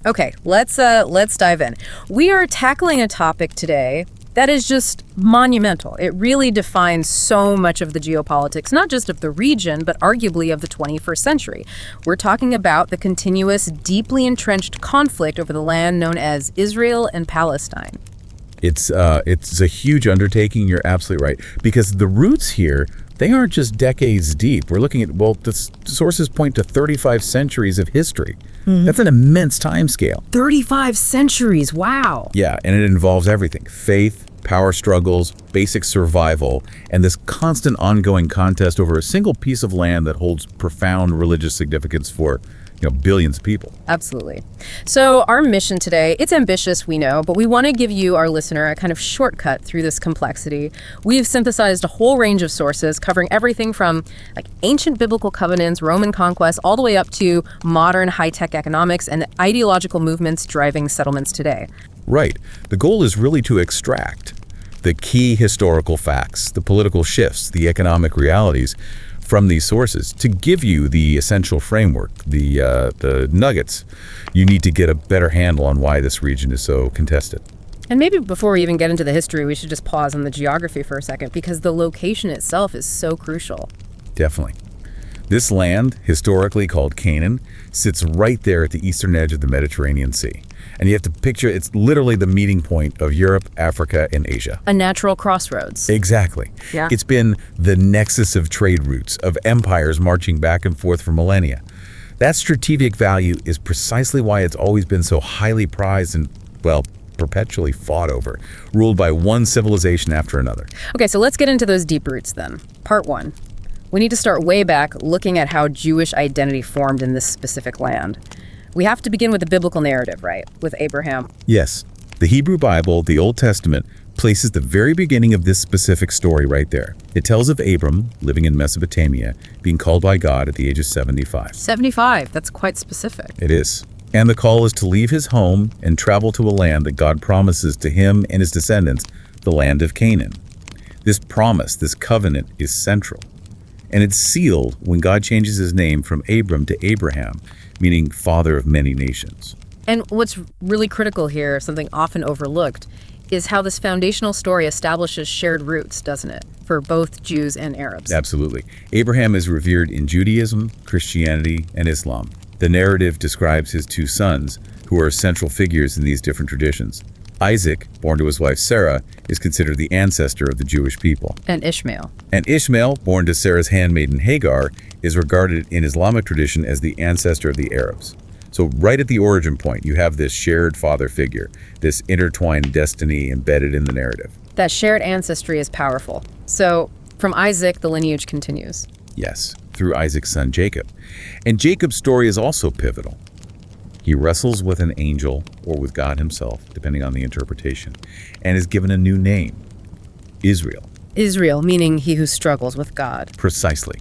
Okay, let's dive in. We are tackling a topic today that is just monumental. It really defines so much of the geopolitics, not just of the region, but arguably of the 21st century. We're talking about the continuous, deeply entrenched conflict over the land known as Israel and Palestine. It's a huge undertaking, you're absolutely right, because the roots here, they aren't just decades deep. We're looking at, well, the sources point to 35 centuries of history. That's an immense time scale. 35 centuries, wow. Yeah, and it involves everything: faith, power struggles, basic survival, and this constant ongoing contest over a single piece of land that holds profound religious significance for billions of people. Absolutely. So our mission today, it's ambitious, we know, but we want to give you, our listener, a kind of shortcut through this complexity. We've synthesized a whole range of sources covering everything from ancient biblical covenants, Roman conquest, all the way up to modern high-tech economics and ideological movements driving settlements today. Right. The goal is really to extract the key historical facts, the political shifts, the economic realities from these sources to give you the essential framework, the nuggets you need to get a better handle on why this region is so contested. And maybe before we even get into the history, we should just pause on the geography for a second, because the location itself is so crucial. Definitely. This land, historically called Canaan, sits right there at the eastern edge of the Mediterranean Sea. And you have to picture it's literally the meeting point of Europe, Africa, and Asia. A natural crossroads. Exactly. Yeah. It's been the nexus of trade routes, of empires marching back and forth for millennia. That strategic value is precisely why it's always been so highly prized and, well, perpetually fought over, ruled by one civilization after another. Okay, so let's get into those deep roots then. Part one. We need to start way back, looking at how Jewish identity formed in this specific land. We have to begin with the biblical narrative, right? With Abraham. Yes. The Hebrew Bible, the Old Testament, places the very beginning of this specific story right there. It tells of Abram, living in Mesopotamia, being called by God at the age of 75. 75, that's quite specific. It is. And the call is to leave his home and travel to a land that God promises to him and his descendants, the land of Canaan. This promise, this covenant, is central. And it's sealed when God changes his name from Abram to Abraham, meaning father of many nations. And what's really critical here, something often overlooked, is how this foundational story establishes shared roots, doesn't it, for both Jews and Arabs? Absolutely. Abraham is revered in Judaism, Christianity, and Islam. The narrative describes his two sons, who are central figures in these different traditions. Isaac, born to his wife Sarah, is considered the ancestor of the Jewish people. And Ishmael. And Ishmael, born to Sarah's handmaiden Hagar, is regarded in Islamic tradition as the ancestor of the Arabs. So right at the origin point, you have this shared father figure, this intertwined destiny embedded in the narrative. That shared ancestry is powerful. So from Isaac, the lineage continues. Yes, through Isaac's son Jacob. And Jacob's story is also pivotal. He wrestles with an angel or with God himself, depending on the interpretation, and is given a new name, Israel. Israel, meaning he who struggles with God. Precisely.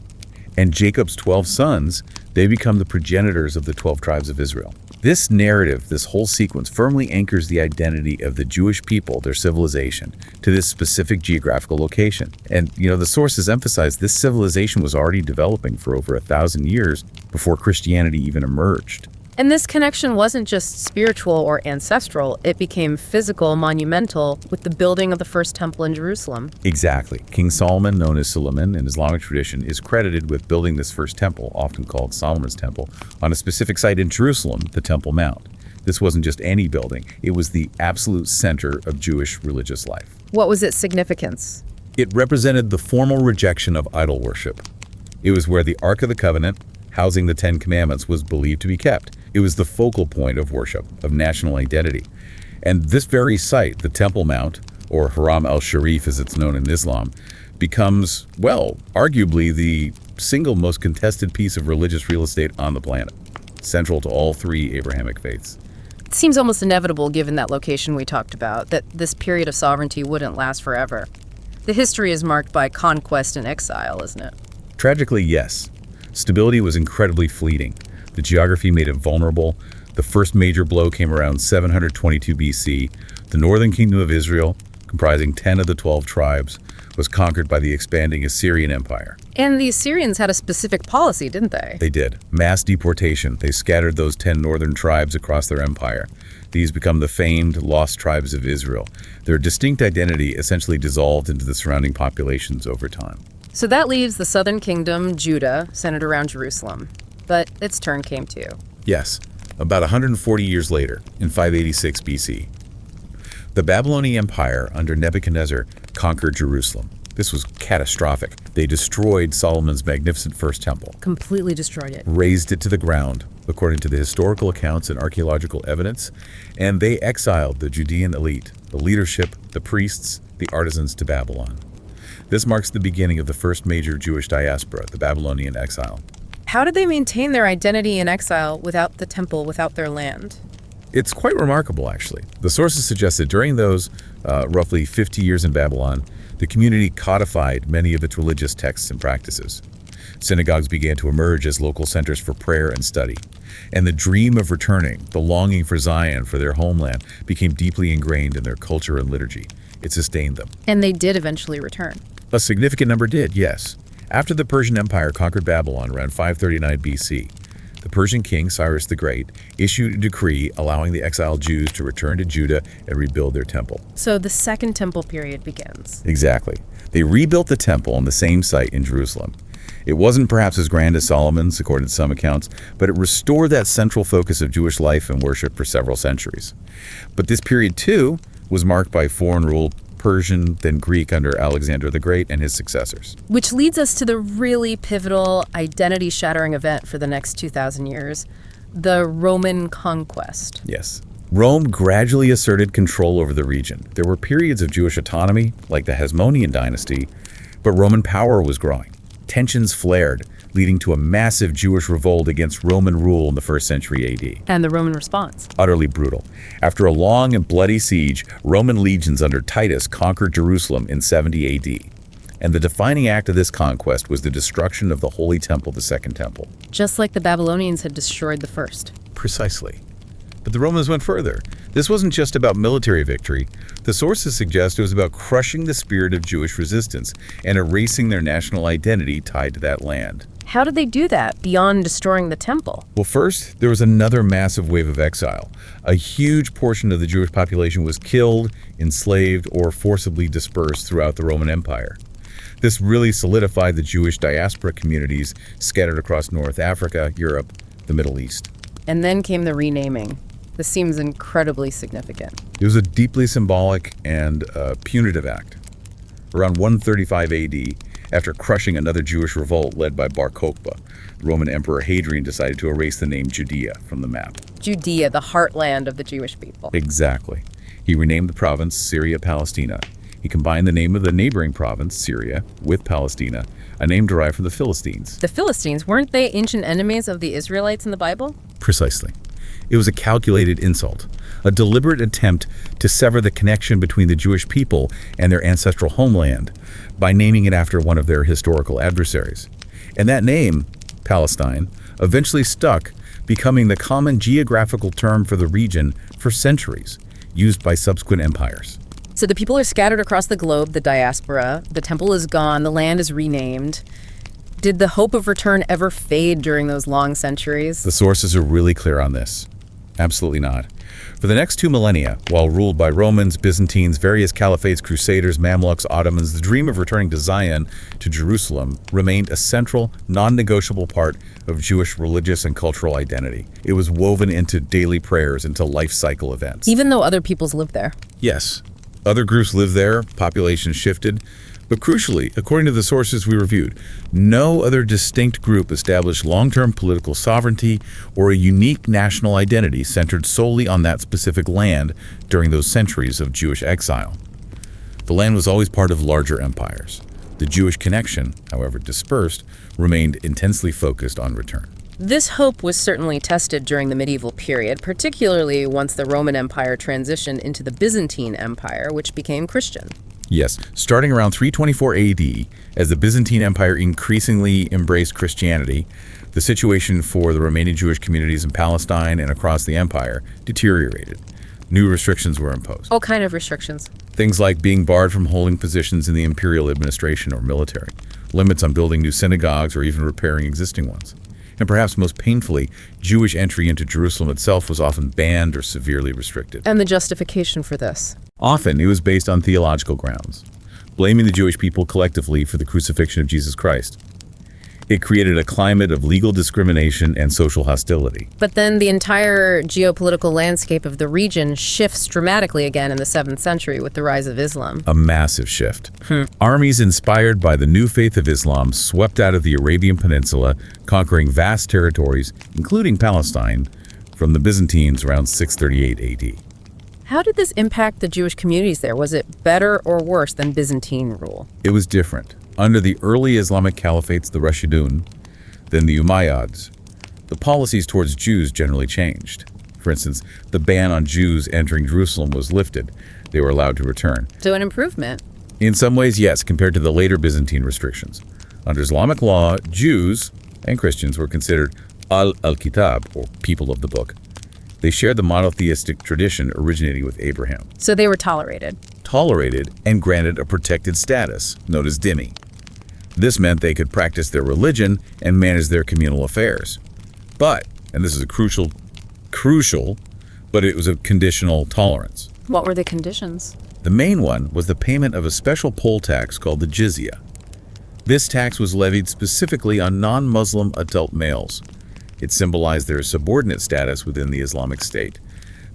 And Jacob's 12 sons, they become the progenitors of the 12 tribes of Israel. This narrative, this whole sequence, firmly anchors the identity of the Jewish people, their civilization, to this specific geographical location. And, the sources emphasize this civilization was already developing for over 1,000 years before Christianity even emerged. And this connection wasn't just spiritual or ancestral, it became physical, monumental, with the building of the first temple in Jerusalem. Exactly. King Solomon, known as Suleiman in Islamic tradition, is credited with building this first temple, often called Solomon's Temple, on a specific site in Jerusalem, the Temple Mount. This wasn't just any building, it was the absolute center of Jewish religious life. What was its significance? It represented the formal rejection of idol worship. It was where the Ark of the Covenant, housing the Ten Commandments, was believed to be kept. It was the focal point of worship, of national identity. And this very site, the Temple Mount, or Haram al-Sharif as it's known in Islam, becomes, well, arguably the single most contested piece of religious real estate on the planet, central to all three Abrahamic faiths. It seems almost inevitable, given that location we talked about, that this period of sovereignty wouldn't last forever. The history is marked by conquest and exile, isn't it? Tragically, yes. Stability was incredibly fleeting. The geography made it vulnerable. The first major blow came around 722 BC. The northern kingdom of Israel, comprising 10 of the 12 tribes, was conquered by the expanding Assyrian Empire. And the Assyrians had a specific policy, didn't they? They did. Mass deportation. They scattered those 10 northern tribes across their empire. These become the famed lost tribes of Israel. Their distinct identity essentially dissolved into the surrounding populations over time. So that leaves the southern kingdom, Judah, centered around Jerusalem. But its turn came too. Yes, about 140 years later, in 586 BC. The Babylonian Empire under Nebuchadnezzar conquered Jerusalem. This was catastrophic. They destroyed Solomon's magnificent first temple, Completely destroyed it. razed it to the ground, according to the historical accounts and archaeological evidence, and they exiled the Judean elite, the leadership, the priests, the artisans to Babylon. This marks the beginning of the first major Jewish diaspora, the Babylonian exile. How did they maintain their identity in exile without the temple, without their land? It's quite remarkable, actually. The sources suggest that during those roughly 50 years in Babylon, the community codified many of its religious texts and practices. Synagogues began to emerge as local centers for prayer and study. And the dream of returning, the longing for Zion, for their homeland, became deeply ingrained in their culture and liturgy. It sustained them. And they did eventually return. A significant number did, yes. After the Persian Empire conquered Babylon around 539 BC, the Persian king, Cyrus the Great, issued a decree allowing the exiled Jews to return to Judah and rebuild their temple. So the second temple period begins. Exactly. They rebuilt the temple on the same site in Jerusalem. It wasn't perhaps as grand as Solomon's, according to some accounts, but it restored that central focus of Jewish life and worship for several centuries. But this period, too, was marked by foreign rule, Persian, then Greek under Alexander the Great and his successors. Which leads us to the really pivotal, identity-shattering event for the next 2,000 years, the Roman conquest. Yes. Rome gradually asserted control over the region. There were periods of Jewish autonomy, like the Hasmonean dynasty, but Roman power was growing. Tensions flared, leading to a massive Jewish revolt against Roman rule in the 1st century AD. And the Roman response. Utterly brutal. After a long and bloody siege, Roman legions under Titus conquered Jerusalem in 70 AD. And the defining act of this conquest was the destruction of the Holy Temple, the Second Temple. Just like the Babylonians had destroyed the first. Precisely. But the Romans went further. This wasn't just about military victory. The sources suggest it was about crushing the spirit of Jewish resistance and erasing their national identity tied to that land. How did they do that, beyond destroying the temple? Well, first, there was another massive wave of exile. A huge portion of the Jewish population was killed, enslaved, or forcibly dispersed throughout the Roman Empire. This really solidified the Jewish diaspora communities scattered across North Africa, Europe, the Middle East. And then came the renaming. This seems incredibly significant. It was a deeply symbolic and punitive act. Around 135 AD, after crushing another Jewish revolt led by Bar Kokhba, Roman Emperor Hadrian decided to erase the name Judea from the map. Judea, the heartland of the Jewish people. Exactly. He renamed the province Syria Palestina. He combined the name of the neighboring province, Syria, with Palestina, a name derived from the Philistines. The Philistines, weren't they ancient enemies of the Israelites in the Bible? Precisely. It was a calculated insult, a deliberate attempt to sever the connection between the Jewish people and their ancestral homeland by naming it after one of their historical adversaries. And that name, Palestine, eventually stuck, becoming the common geographical term for the region for centuries, used by subsequent empires. So the people are scattered across the globe, the diaspora. The temple is gone, the land is renamed. Did the hope of return ever fade during those long centuries? The sources are really clear on this. Absolutely not. For the next 2 millennia, while ruled by Romans, Byzantines, various caliphates, Crusaders, Mamluks, Ottomans, the dream of returning to Zion, to Jerusalem, remained a central, non-negotiable part of Jewish religious and cultural identity. It was woven into daily prayers, into life cycle events. Even though other peoples lived there. Yes. Other groups lived there, populations shifted, but crucially, according to the sources we reviewed, no other distinct group established long-term political sovereignty or a unique national identity centered solely on that specific land during those centuries of Jewish exile. The land was always part of larger empires. The Jewish connection, however dispersed, remained intensely focused on return. This hope was certainly tested during the medieval period, particularly once the Roman Empire transitioned into the Byzantine Empire, which became Christian. Yes, starting around 324 AD, as the Byzantine Empire increasingly embraced Christianity, the situation for the remaining Jewish communities in Palestine and across the empire deteriorated. New restrictions were imposed. All kind of restrictions. Things like being barred from holding positions in the imperial administration or military, limits on building new synagogues or even repairing existing ones. And perhaps most painfully, Jewish entry into Jerusalem itself was often banned or severely restricted. And the justification for this? Often, it was based on theological grounds, blaming the Jewish people collectively for the crucifixion of Jesus Christ. It created a climate of legal discrimination and social hostility. But then the entire geopolitical landscape of the region shifts dramatically again in the 7th century with the rise of Islam. A massive shift. Armies inspired by the new faith of Islam swept out of the Arabian Peninsula, conquering vast territories, including Palestine, from the Byzantines around 638 AD. How did this impact the Jewish communities there? Was it better or worse than Byzantine rule? It was different. Under the early Islamic caliphates, the Rashidun, then the Umayyads, the policies towards Jews generally changed. For instance, the ban on Jews entering Jerusalem was lifted. They were allowed to return. So an improvement. In some ways, yes, compared to the later Byzantine restrictions. Under Islamic law, Jews and Christians were considered al-Kitab, or people of the book. They shared the monotheistic tradition originating with Abraham. So they were tolerated. Tolerated and granted a protected status, known as dhimmi. This meant they could practice their religion and manage their communal affairs. But, and this is a crucial, but it was a conditional tolerance. What were the conditions? The main one was the payment of a special poll tax called the jizya. This tax was levied specifically on non-Muslim adult males. It symbolized their subordinate status within the Islamic State.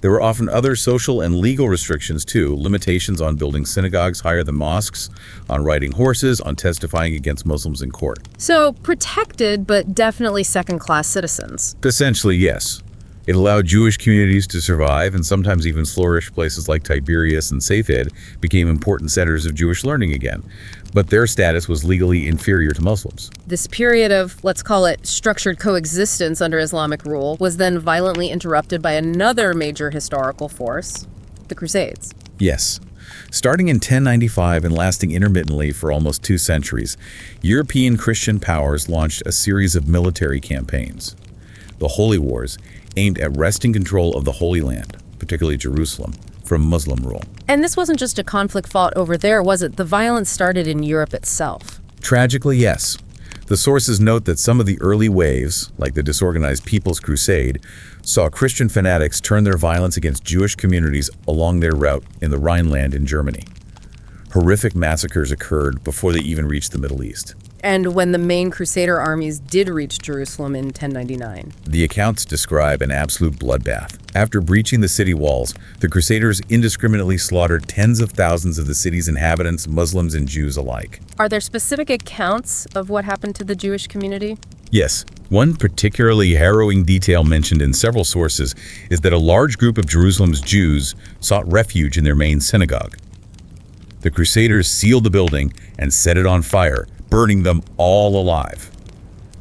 There were often other social and legal restrictions too, limitations on building synagogues higher than mosques, on riding horses, on testifying against Muslims in court. So protected, but definitely second-class citizens. Essentially, yes. It allowed Jewish communities to survive and sometimes even flourish. Places like Tiberias and Safed became important centers of Jewish learning again, but their status was legally inferior to Muslims. This period of, let's call it, structured coexistence under Islamic rule was then violently interrupted by another major historical force, the Crusades. Yes. Starting in 1095 and lasting intermittently for almost 2 centuries, European Christian powers launched a series of military campaigns. The Holy Wars, aimed at wresting control of the Holy Land, particularly Jerusalem, from Muslim rule. And this wasn't just a conflict fought over there, was it? The violence started in Europe itself. Tragically, yes. The sources note that some of the early waves, like the disorganized People's Crusade, saw Christian fanatics turn their violence against Jewish communities along their route in the Rhineland in Germany. Horrific massacres occurred before they even reached the Middle East. And when the main Crusader armies did reach Jerusalem in 1099. The accounts describe an absolute bloodbath. After breaching the city walls, the Crusaders indiscriminately slaughtered tens of thousands of the city's inhabitants, Muslims and Jews alike. Are there specific accounts of what happened to the Jewish community? Yes. One particularly harrowing detail mentioned in several sources is that a large group of Jerusalem's Jews sought refuge in their main synagogue. The Crusaders sealed the building and set it on fire, burning them all alive.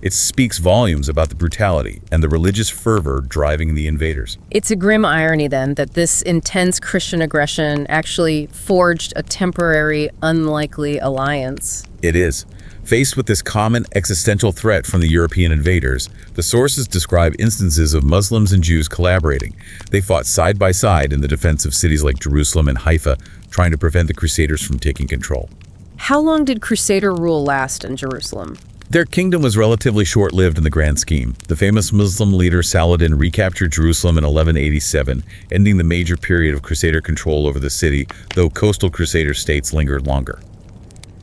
It speaks volumes about the brutality and the religious fervor driving the invaders. It's a grim irony, then, that this intense Christian aggression actually forged a temporary, unlikely alliance. It is. Faced with this common existential threat from the European invaders, the sources describe instances of Muslims and Jews collaborating. They fought side by side in the defense of cities like Jerusalem and Haifa, trying to prevent the Crusaders from taking control. How long did Crusader rule last in Jerusalem? Their kingdom was relatively short-lived in the grand scheme. The famous Muslim leader Saladin recaptured Jerusalem in 1187, ending the major period of Crusader control over the city, though coastal Crusader states lingered longer.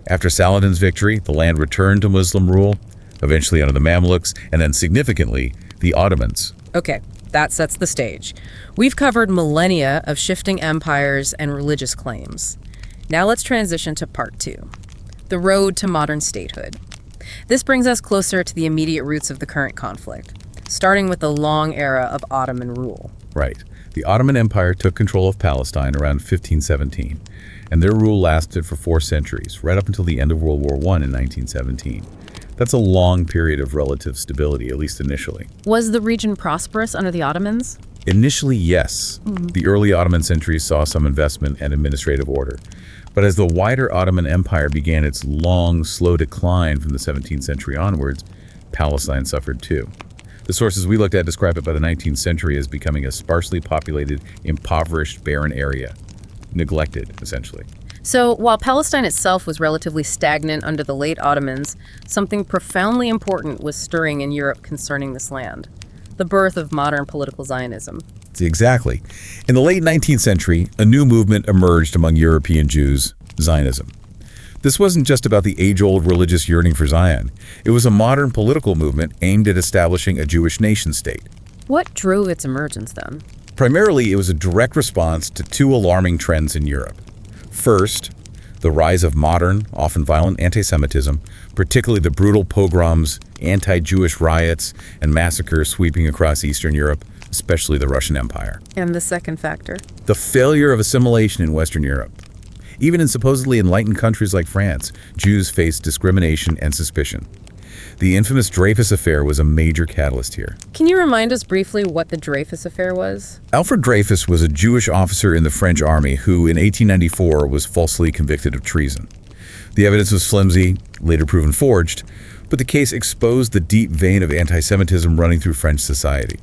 After Saladin's victory, the land returned to Muslim rule, eventually under the Mamluks, and then significantly, the Ottomans. Okay, that sets the stage. We've covered millennia of shifting empires and religious claims. Now let's transition to part 2, the road to modern statehood. This brings us closer to the immediate roots of the current conflict, starting with the long era of Ottoman rule. Right. The Ottoman Empire took control of Palestine around 1517, and their rule lasted for 4 centuries, right up until the end of World War I in 1917. That's a long period of relative stability, at least initially. Was the region prosperous under the Ottomans? Initially, yes. The early Ottoman centuries saw some investment and administrative order. But as the wider Ottoman Empire began its long, slow decline from the 17th century onwards, Palestine suffered too. The sources we looked at describe it by the 19th century as becoming a sparsely populated, impoverished, barren area. Neglected, essentially. So while Palestine itself was relatively stagnant under the late Ottomans, something profoundly important was stirring in Europe concerning this land: the birth of modern political Zionism. Exactly. In the late 19th century, a new movement emerged among European Jews, Zionism. This wasn't just about the age-old religious yearning for Zion. It was a modern political movement aimed at establishing a Jewish nation-state. What drove its emergence then? Primarily, it was a direct response to two alarming trends in Europe. First, the rise of modern, often violent anti-Semitism, particularly the brutal pogroms, anti-Jewish riots, and massacres sweeping across Eastern Europe, especially the Russian Empire. And the second factor? The failure of assimilation in Western Europe. Even in supposedly enlightened countries like France, Jews faced discrimination and suspicion. The infamous Dreyfus Affair was a major catalyst here. Can you remind us briefly what the Dreyfus Affair was? Alfred Dreyfus was a Jewish officer in the French army who, in 1894, was falsely convicted of treason. The evidence was flimsy, later proven forged, but the case exposed the deep vein of anti-Semitism running through French society.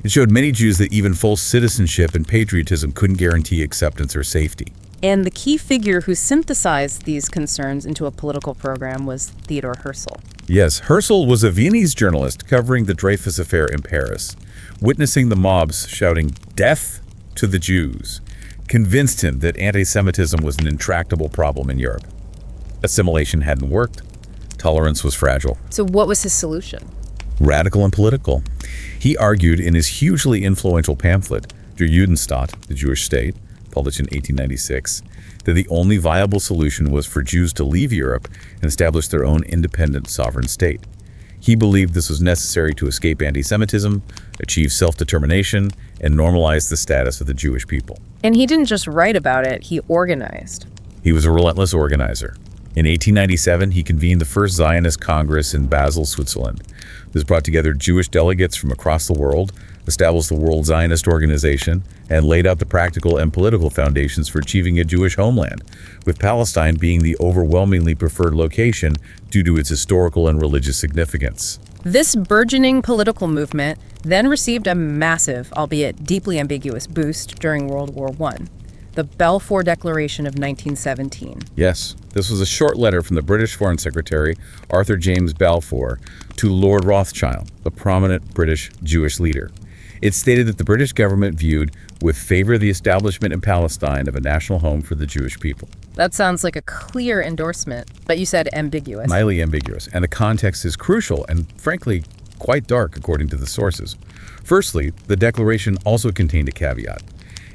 It showed many Jews that even full citizenship and patriotism couldn't guarantee acceptance or safety. And the key figure who synthesized these concerns into a political program was Theodor Herzl. Yes, Herzl was a Viennese journalist covering the Dreyfus Affair in Paris. Witnessing the mobs shouting, "Death to the Jews," convinced him that anti-Semitism was an intractable problem in Europe. Assimilation hadn't worked. Tolerance was fragile. So what was his solution? Radical and political. He argued in his hugely influential pamphlet, Der Judenstaat, the Jewish State, published in 1896, that the only viable solution was for Jews to leave Europe and establish their own independent sovereign state. He believed this was necessary to escape anti-Semitism, achieve self-determination, and normalize the status of the Jewish people. And he didn't just write about it, he organized. He was a relentless organizer. In 1897, he convened the first Zionist Congress in Basel, Switzerland. This brought together Jewish delegates from across the world, established the World Zionist Organization, and laid out the practical and political foundations for achieving a Jewish homeland, with Palestine being the overwhelmingly preferred location due to its historical and religious significance. This burgeoning political movement then received a massive, albeit deeply ambiguous, boost during World War I, the Balfour Declaration of 1917. Yes, this was a short letter from the British Foreign Secretary, Arthur James Balfour, to Lord Rothschild, the prominent British Jewish leader. It stated that the British government viewed with favor the establishment in Palestine of a national home for the Jewish people. That sounds like a clear endorsement, but you said ambiguous. Highly ambiguous, and the context is crucial and, frankly, quite dark according to the sources. Firstly, the declaration also contained a caveat,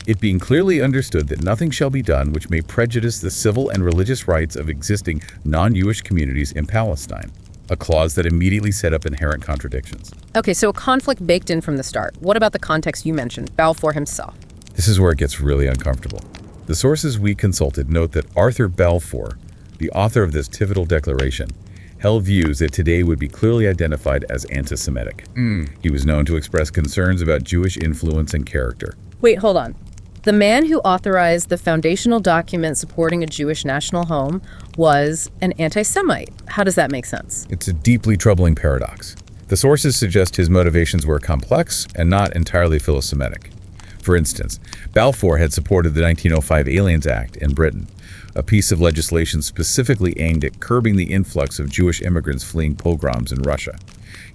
it being clearly understood that nothing shall be done which may prejudice the civil and religious rights of existing non-Jewish communities in Palestine, a clause that immediately set up inherent contradictions. Okay, so a conflict baked in from the start. What about the context you mentioned, Balfour himself? This is where it gets really uncomfortable. The sources we consulted note that Arthur Balfour, the author of this pivotal declaration, held views that today would be clearly identified as anti-Semitic. He was known to express concerns about Jewish influence and character. Wait, hold on. The man who authorized the foundational document supporting a Jewish national home was an anti-Semite. How does that make sense? It's a deeply troubling paradox. The sources suggest his motivations were complex and not entirely philo-Semitic. For instance, Balfour had supported the 1905 Aliens Act in Britain, a piece of legislation specifically aimed at curbing the influx of Jewish immigrants fleeing pogroms in Russia.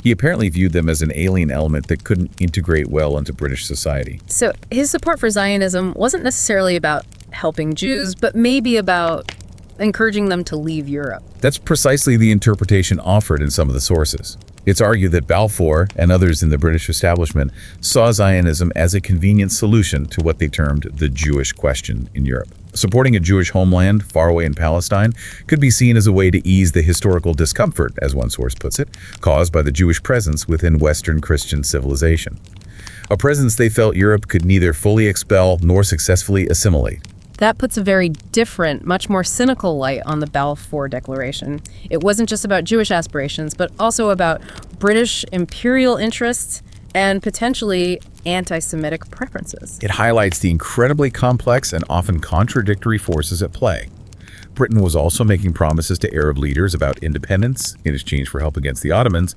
He apparently viewed them as an alien element that couldn't integrate well into British society. So his support for Zionism wasn't necessarily about helping Jews, but maybe about encouraging them to leave Europe. That's precisely the interpretation offered in some of the sources. It's argued that Balfour and others in the British establishment saw Zionism as a convenient solution to what they termed the Jewish question in Europe. Supporting a Jewish homeland far away in Palestine could be seen as a way to ease the historical discomfort, as one source puts it, caused by the Jewish presence within Western Christian civilization. A presence they felt Europe could neither fully expel nor successfully assimilate. That puts a very different, much more cynical light on the Balfour Declaration. It wasn't just about Jewish aspirations, but also about British imperial interests and potentially anti-Semitic preferences. It highlights the incredibly complex and often contradictory forces at play. Britain was also making promises to Arab leaders about independence in exchange for help against the Ottomans.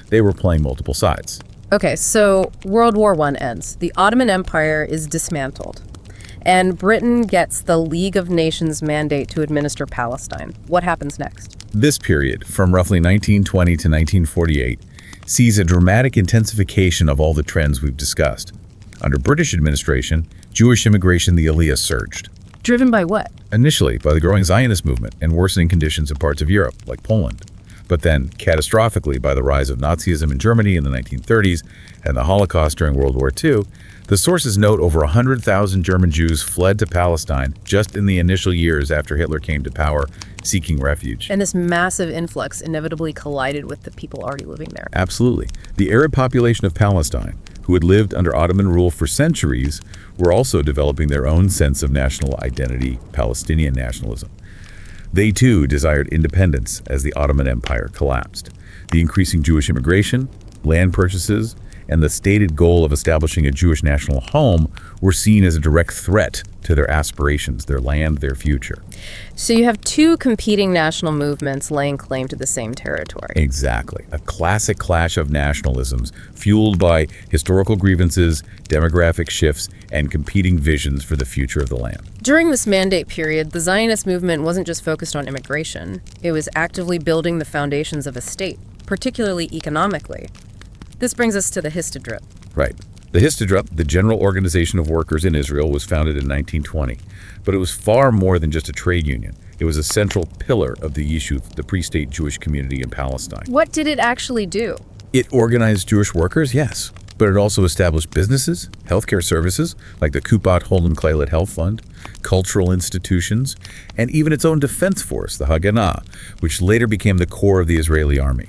They were playing multiple sides. Okay, so World War I ends. The Ottoman Empire is dismantled. And Britain gets the League of Nations mandate to administer Palestine. What happens next? This period, from roughly 1920 to 1948, sees a dramatic intensification of all the trends we've discussed. Under British administration, Jewish immigration, the Aliyah, surged. Driven by what? Initially by the growing Zionist movement and worsening conditions in parts of Europe, like Poland. But then, catastrophically, by the rise of Nazism in Germany in the 1930s and the Holocaust during World War II, the sources note over 100,000 German Jews fled to Palestine just in the initial years after Hitler came to power, seeking refuge. And this massive influx inevitably collided with the people already living there. Absolutely. The Arab population of Palestine, who had lived under Ottoman rule for centuries, were also developing their own sense of national identity, Palestinian nationalism. They too desired independence as the Ottoman Empire collapsed. The increasing Jewish immigration, land purchases, and the stated goal of establishing a Jewish national home were seen as a direct threat to their aspirations, their land, their future. So you have two competing national movements laying claim to the same territory. Exactly. A classic clash of nationalisms fueled by historical grievances, demographic shifts, and competing visions for the future of the land. During this mandate period, the Zionist movement wasn't just focused on immigration. It was actively building the foundations of a state, particularly economically. This brings us to the Histadrut. Right. The Histadrut, the General Organization of Workers in Israel, was founded in 1920. But it was far more than just a trade union. It was a central pillar of the Yishuv, the pre-state Jewish community in Palestine. What did it actually do? It organized Jewish workers, yes. But it also established businesses, healthcare services, like the Kupat Holon Kleilet Health Fund, cultural institutions, and even its own defense force, the Haganah, which later became the core of the Israeli army.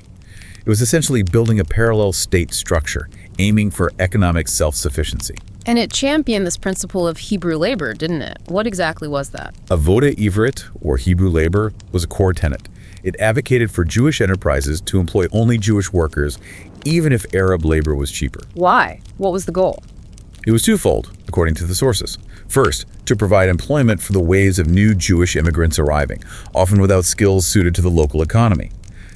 It was essentially building a parallel state structure, aiming for economic self-sufficiency. And it championed this principle of Hebrew labor, didn't it? What exactly was that? Avoda Ivrit, or Hebrew labor, was a core tenet. It advocated for Jewish enterprises to employ only Jewish workers, even if Arab labor was cheaper. Why? What was the goal? It was twofold, according to the sources. First, to provide employment for the waves of new Jewish immigrants arriving, often without skills suited to the local economy.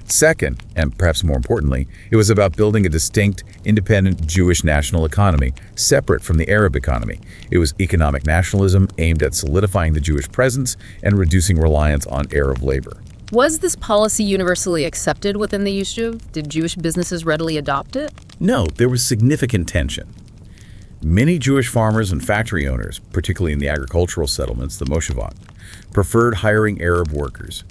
Second, and perhaps more importantly, it was about building a distinct, independent Jewish national economy, separate from the Arab economy. It was economic nationalism aimed at solidifying the Jewish presence and reducing reliance on Arab labor. Was this policy universally accepted within the Yishuv? Did Jewish businesses readily adopt it? No, there was significant tension. Many Jewish farmers and factory owners, particularly in the agricultural settlements, the Moshevot, preferred hiring Arab workers,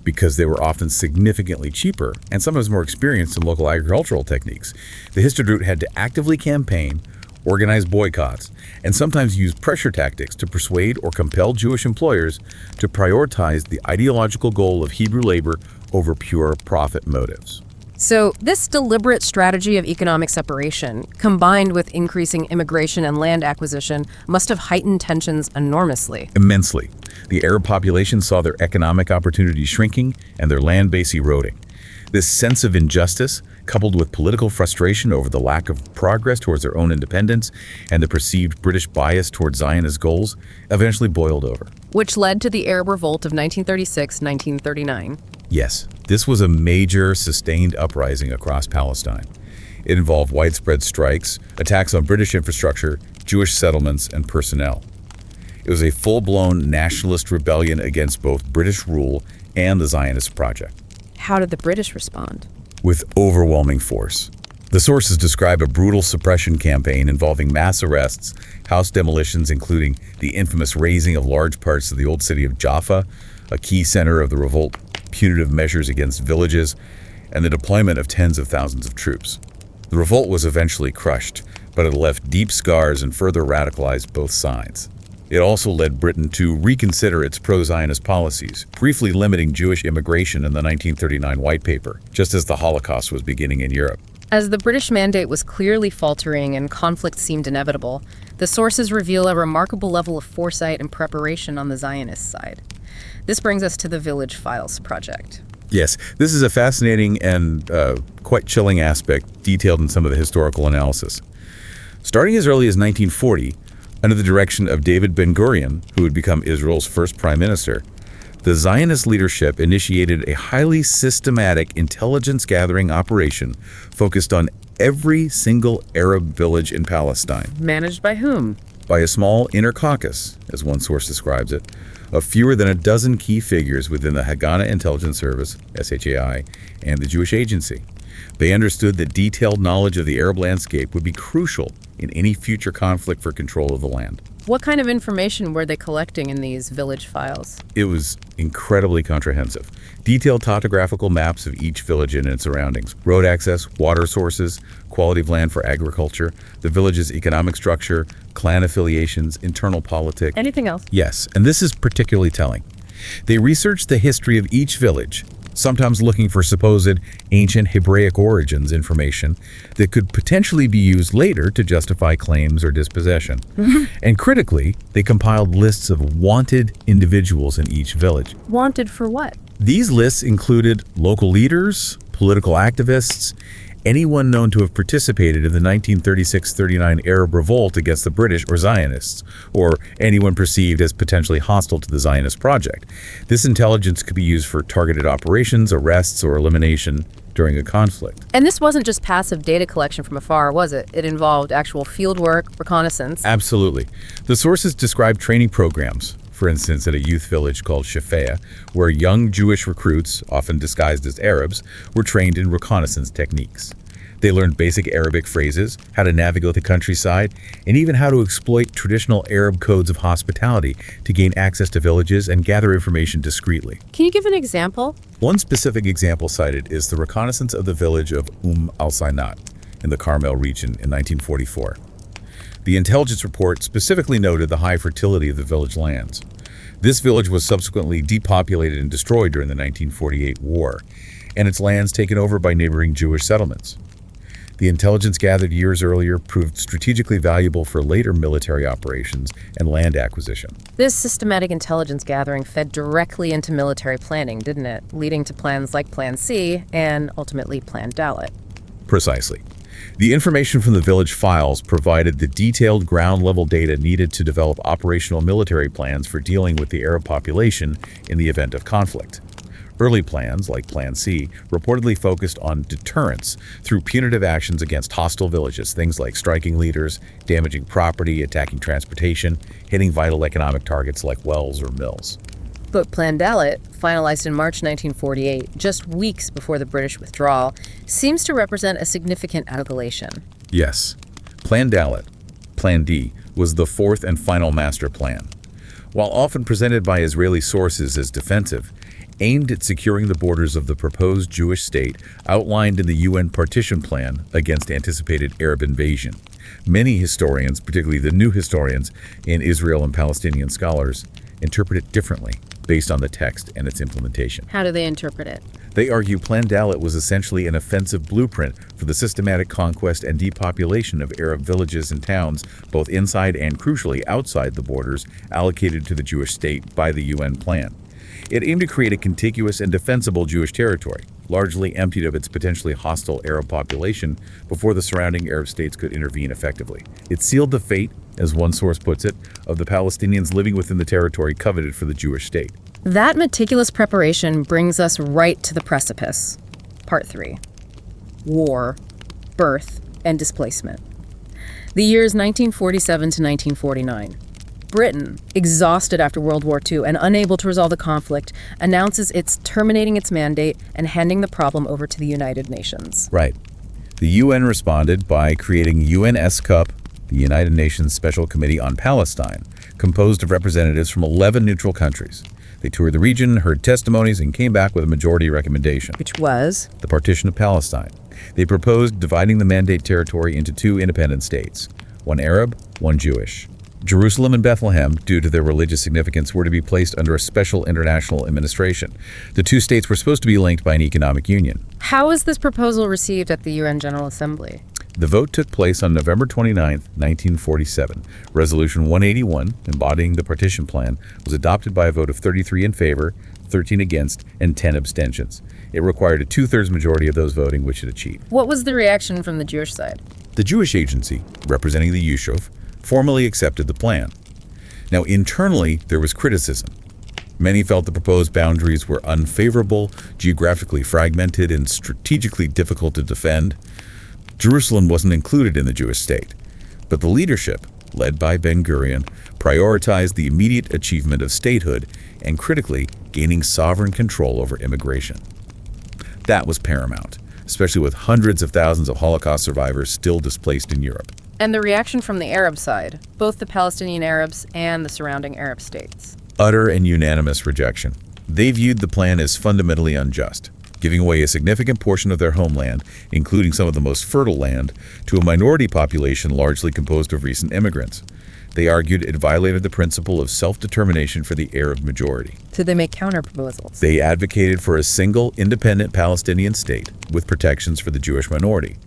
because they were often significantly cheaper and sometimes more experienced in local agricultural techniques. The Histadrut had to actively campaign, organize boycotts, and sometimes use pressure tactics to persuade or compel Jewish employers to prioritize the ideological goal of Hebrew labor over pure profit motives. So this deliberate strategy of economic separation, combined with increasing immigration and land acquisition, must have heightened tensions enormously. Immensely. The Arab population saw their economic opportunities shrinking and their land base eroding. This sense of injustice, coupled with political frustration over the lack of progress towards their own independence and the perceived British bias towards Zionist goals, eventually boiled over. Which led to the Arab Revolt of 1936-1939. Yes, this was a major, sustained uprising across Palestine. It involved widespread strikes, attacks on British infrastructure, Jewish settlements, and personnel. It was a full-blown nationalist rebellion against both British rule and the Zionist project. How did the British respond? With overwhelming force. The sources describe a brutal suppression campaign involving mass arrests, house demolitions, including the infamous razing of large parts of the old city of Jaffa, a key center of the revolt, punitive measures against villages, and the deployment of tens of thousands of troops. The revolt was eventually crushed, but it left deep scars and further radicalized both sides. It also led Britain to reconsider its pro-Zionist policies, briefly limiting Jewish immigration in the 1939 White Paper, just as the Holocaust was beginning in Europe. As the British mandate was clearly faltering and conflict seemed inevitable, the sources reveal a remarkable level of foresight and preparation on the Zionist side. This brings us to the Village Files project. Yes, this is a fascinating and quite chilling aspect detailed in some of the historical analysis. Starting as early as 1940, under the direction of David Ben-Gurion, who would become Israel's first prime minister, The Zionist leadership initiated a highly systematic intelligence-gathering operation focused on every single Arab village in Palestine. Managed by whom? By a small inner caucus, as one source describes it, of fewer than a dozen key figures within the Haganah Intelligence Service, SHAI, and the Jewish Agency. They understood that detailed knowledge of the Arab landscape would be crucial in any future conflict for control of the land. What kind of information were they collecting in these village files? It was incredibly comprehensive. Detailed topographical maps of each village and its surroundings, road access, water sources, quality of land for agriculture, the village's economic structure, clan affiliations, internal politics. Anything else? Yes, and this is particularly telling. They researched the history of each village, sometimes looking for supposed ancient Hebraic origins information that could potentially be used later to justify claims or dispossession. And critically, they compiled lists of wanted individuals in each village. Wanted for what? These lists included local leaders, political activists, anyone known to have participated in the 1936-39 Arab revolt against the British or Zionists, or anyone perceived as potentially hostile to the Zionist project. This intelligence could be used for targeted operations, arrests, or elimination during a conflict. And this wasn't just passive data collection from afar, was it? It involved actual field work, reconnaissance. Absolutely. The sources describe training programs, for instance, at a youth village called Shafea, where young Jewish recruits, often disguised as Arabs, were trained in reconnaissance techniques. They learned basic Arabic phrases, how to navigate the countryside, and even how to exploit traditional Arab codes of hospitality to gain access to villages and gather information discreetly. Can you give an example? One specific example cited is the reconnaissance of the village of al-Sinat in the Carmel region in 1944. The intelligence report specifically noted the high fertility of the village lands. This village was subsequently depopulated and destroyed during the 1948 war, and its lands taken over by neighboring Jewish settlements. The intelligence gathered years earlier proved strategically valuable for later military operations and land acquisition. This systematic intelligence gathering fed directly into military planning, didn't it? Leading to plans like Plan C and ultimately Plan Dalet. Precisely. The information from the village files provided the detailed ground-level data needed to develop operational military plans for dealing with the Arab population in the event of conflict. Early plans, like Plan C, reportedly focused on deterrence through punitive actions against hostile villages, things like striking leaders, damaging property, attacking transportation, hitting vital economic targets like wells or mills. But Plan Dalet, finalized in March 1948, just weeks before the British withdrawal, seems to represent a significant escalation. Yes. Plan Dalet, Plan D, was the fourth and final master plan. While often presented by Israeli sources as defensive, aimed at securing the borders of the proposed Jewish state outlined in the UN partition plan against anticipated Arab invasion. Many historians, particularly the new historians and Israel and Palestinian scholars, interpret it differently based on the text and its implementation. How do they interpret it? They argue Plan Dalet was essentially an offensive blueprint for the systematic conquest and depopulation of Arab villages and towns, both inside and, crucially, outside the borders allocated to the Jewish state by the UN plan. It aimed to create a contiguous and defensible Jewish territory, largely emptied of its potentially hostile Arab population before the surrounding Arab states could intervene effectively. It sealed the fate, as one source puts it, of the Palestinians living within the territory coveted for the Jewish state. That meticulous preparation brings us right to the precipice. Part 3. War, birth, and displacement. The years 1947 to 1949. Britain, exhausted after World War II and unable to resolve the conflict, announces it's terminating its mandate and handing the problem over to the United Nations. Right. The UN responded by creating UNSCUP, the United Nations Special Committee on Palestine, composed of representatives from 11 neutral countries. They toured the region, heard testimonies, and came back with a majority recommendation. Which was? The partition of Palestine. They proposed dividing the mandate territory into two independent states, one Arab, one Jewish. Jerusalem and Bethlehem, due to their religious significance, were to be placed under a special international administration. The two states were supposed to be linked by an economic union. How was this proposal received at the UN General Assembly? The vote took place on November 29, 1947. Resolution 181, embodying the partition plan, was adopted by a vote of 33 in favor, 13 against, and 10 abstentions. It required a two-thirds majority of those voting, which it achieved. What was the reaction from the Jewish side? The Jewish Agency, representing the Yishuv, formally accepted the plan. Now, internally, there was criticism. Many felt the proposed boundaries were unfavorable, geographically fragmented, and strategically difficult to defend. Jerusalem wasn't included in the Jewish state, but the leadership, led by Ben-Gurion, prioritized the immediate achievement of statehood and, critically, gaining sovereign control over immigration. That was paramount, especially with hundreds of thousands of Holocaust survivors still displaced in Europe. And the reaction from the Arab side, both the Palestinian Arabs and the surrounding Arab states. Utter and unanimous rejection. They viewed the plan as fundamentally unjust, giving away a significant portion of their homeland, including some of the most fertile land, to a minority population largely composed of recent immigrants. They argued it violated the principle of self-determination for the Arab majority. Did they make counter-proposals? They advocated for a single, independent Palestinian state with protections for the Jewish minority.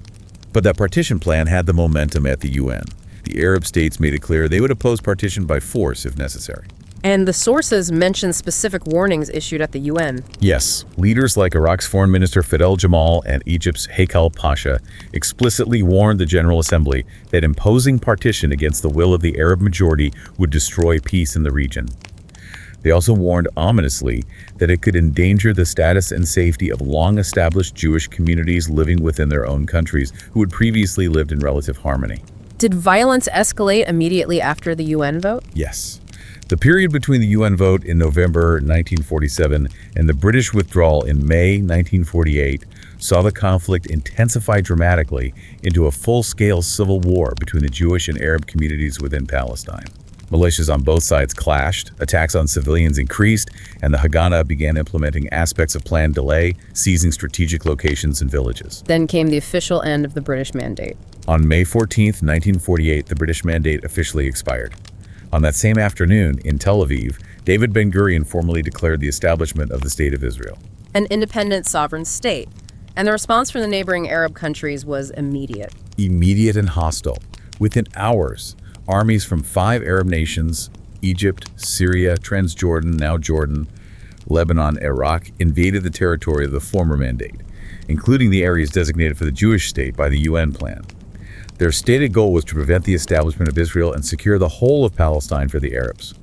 But that partition plan had the momentum at the UN. The Arab states made it clear they would oppose partition by force if necessary. And the sources mention specific warnings issued at the UN. Yes, leaders like Iraq's Foreign Minister Fidel Jamal and Egypt's Haikal Pasha explicitly warned the General Assembly that imposing partition against the will of the Arab majority would destroy peace in the region. They also warned ominously that it could endanger the status and safety of long-established Jewish communities living within their own countries who had previously lived in relative harmony. Did violence escalate immediately after the UN vote? Yes. The period between the UN vote in November 1947 and the British withdrawal in May 1948 saw the conflict intensify dramatically into a full-scale civil war between the Jewish and Arab communities within Palestine. Militias on both sides clashed, attacks on civilians increased, and the Haganah began implementing aspects of planned delay, seizing strategic locations and villages. Then came the official end of the British mandate. On May 14, 1948, the British mandate officially expired. On that same afternoon, in Tel Aviv, David Ben-Gurion formally declared the establishment of the State of Israel. An independent sovereign state. And the response from the neighboring Arab countries was immediate. Immediate and hostile. Within hours, armies from 5 Arab nations, Egypt, Syria, Transjordan, now Jordan, Lebanon, Iraq, invaded the territory of the former mandate, including the areas designated for the Jewish state by the UN plan. Their stated goal was to prevent the establishment of Israel and secure the whole of Palestine for the Arabs.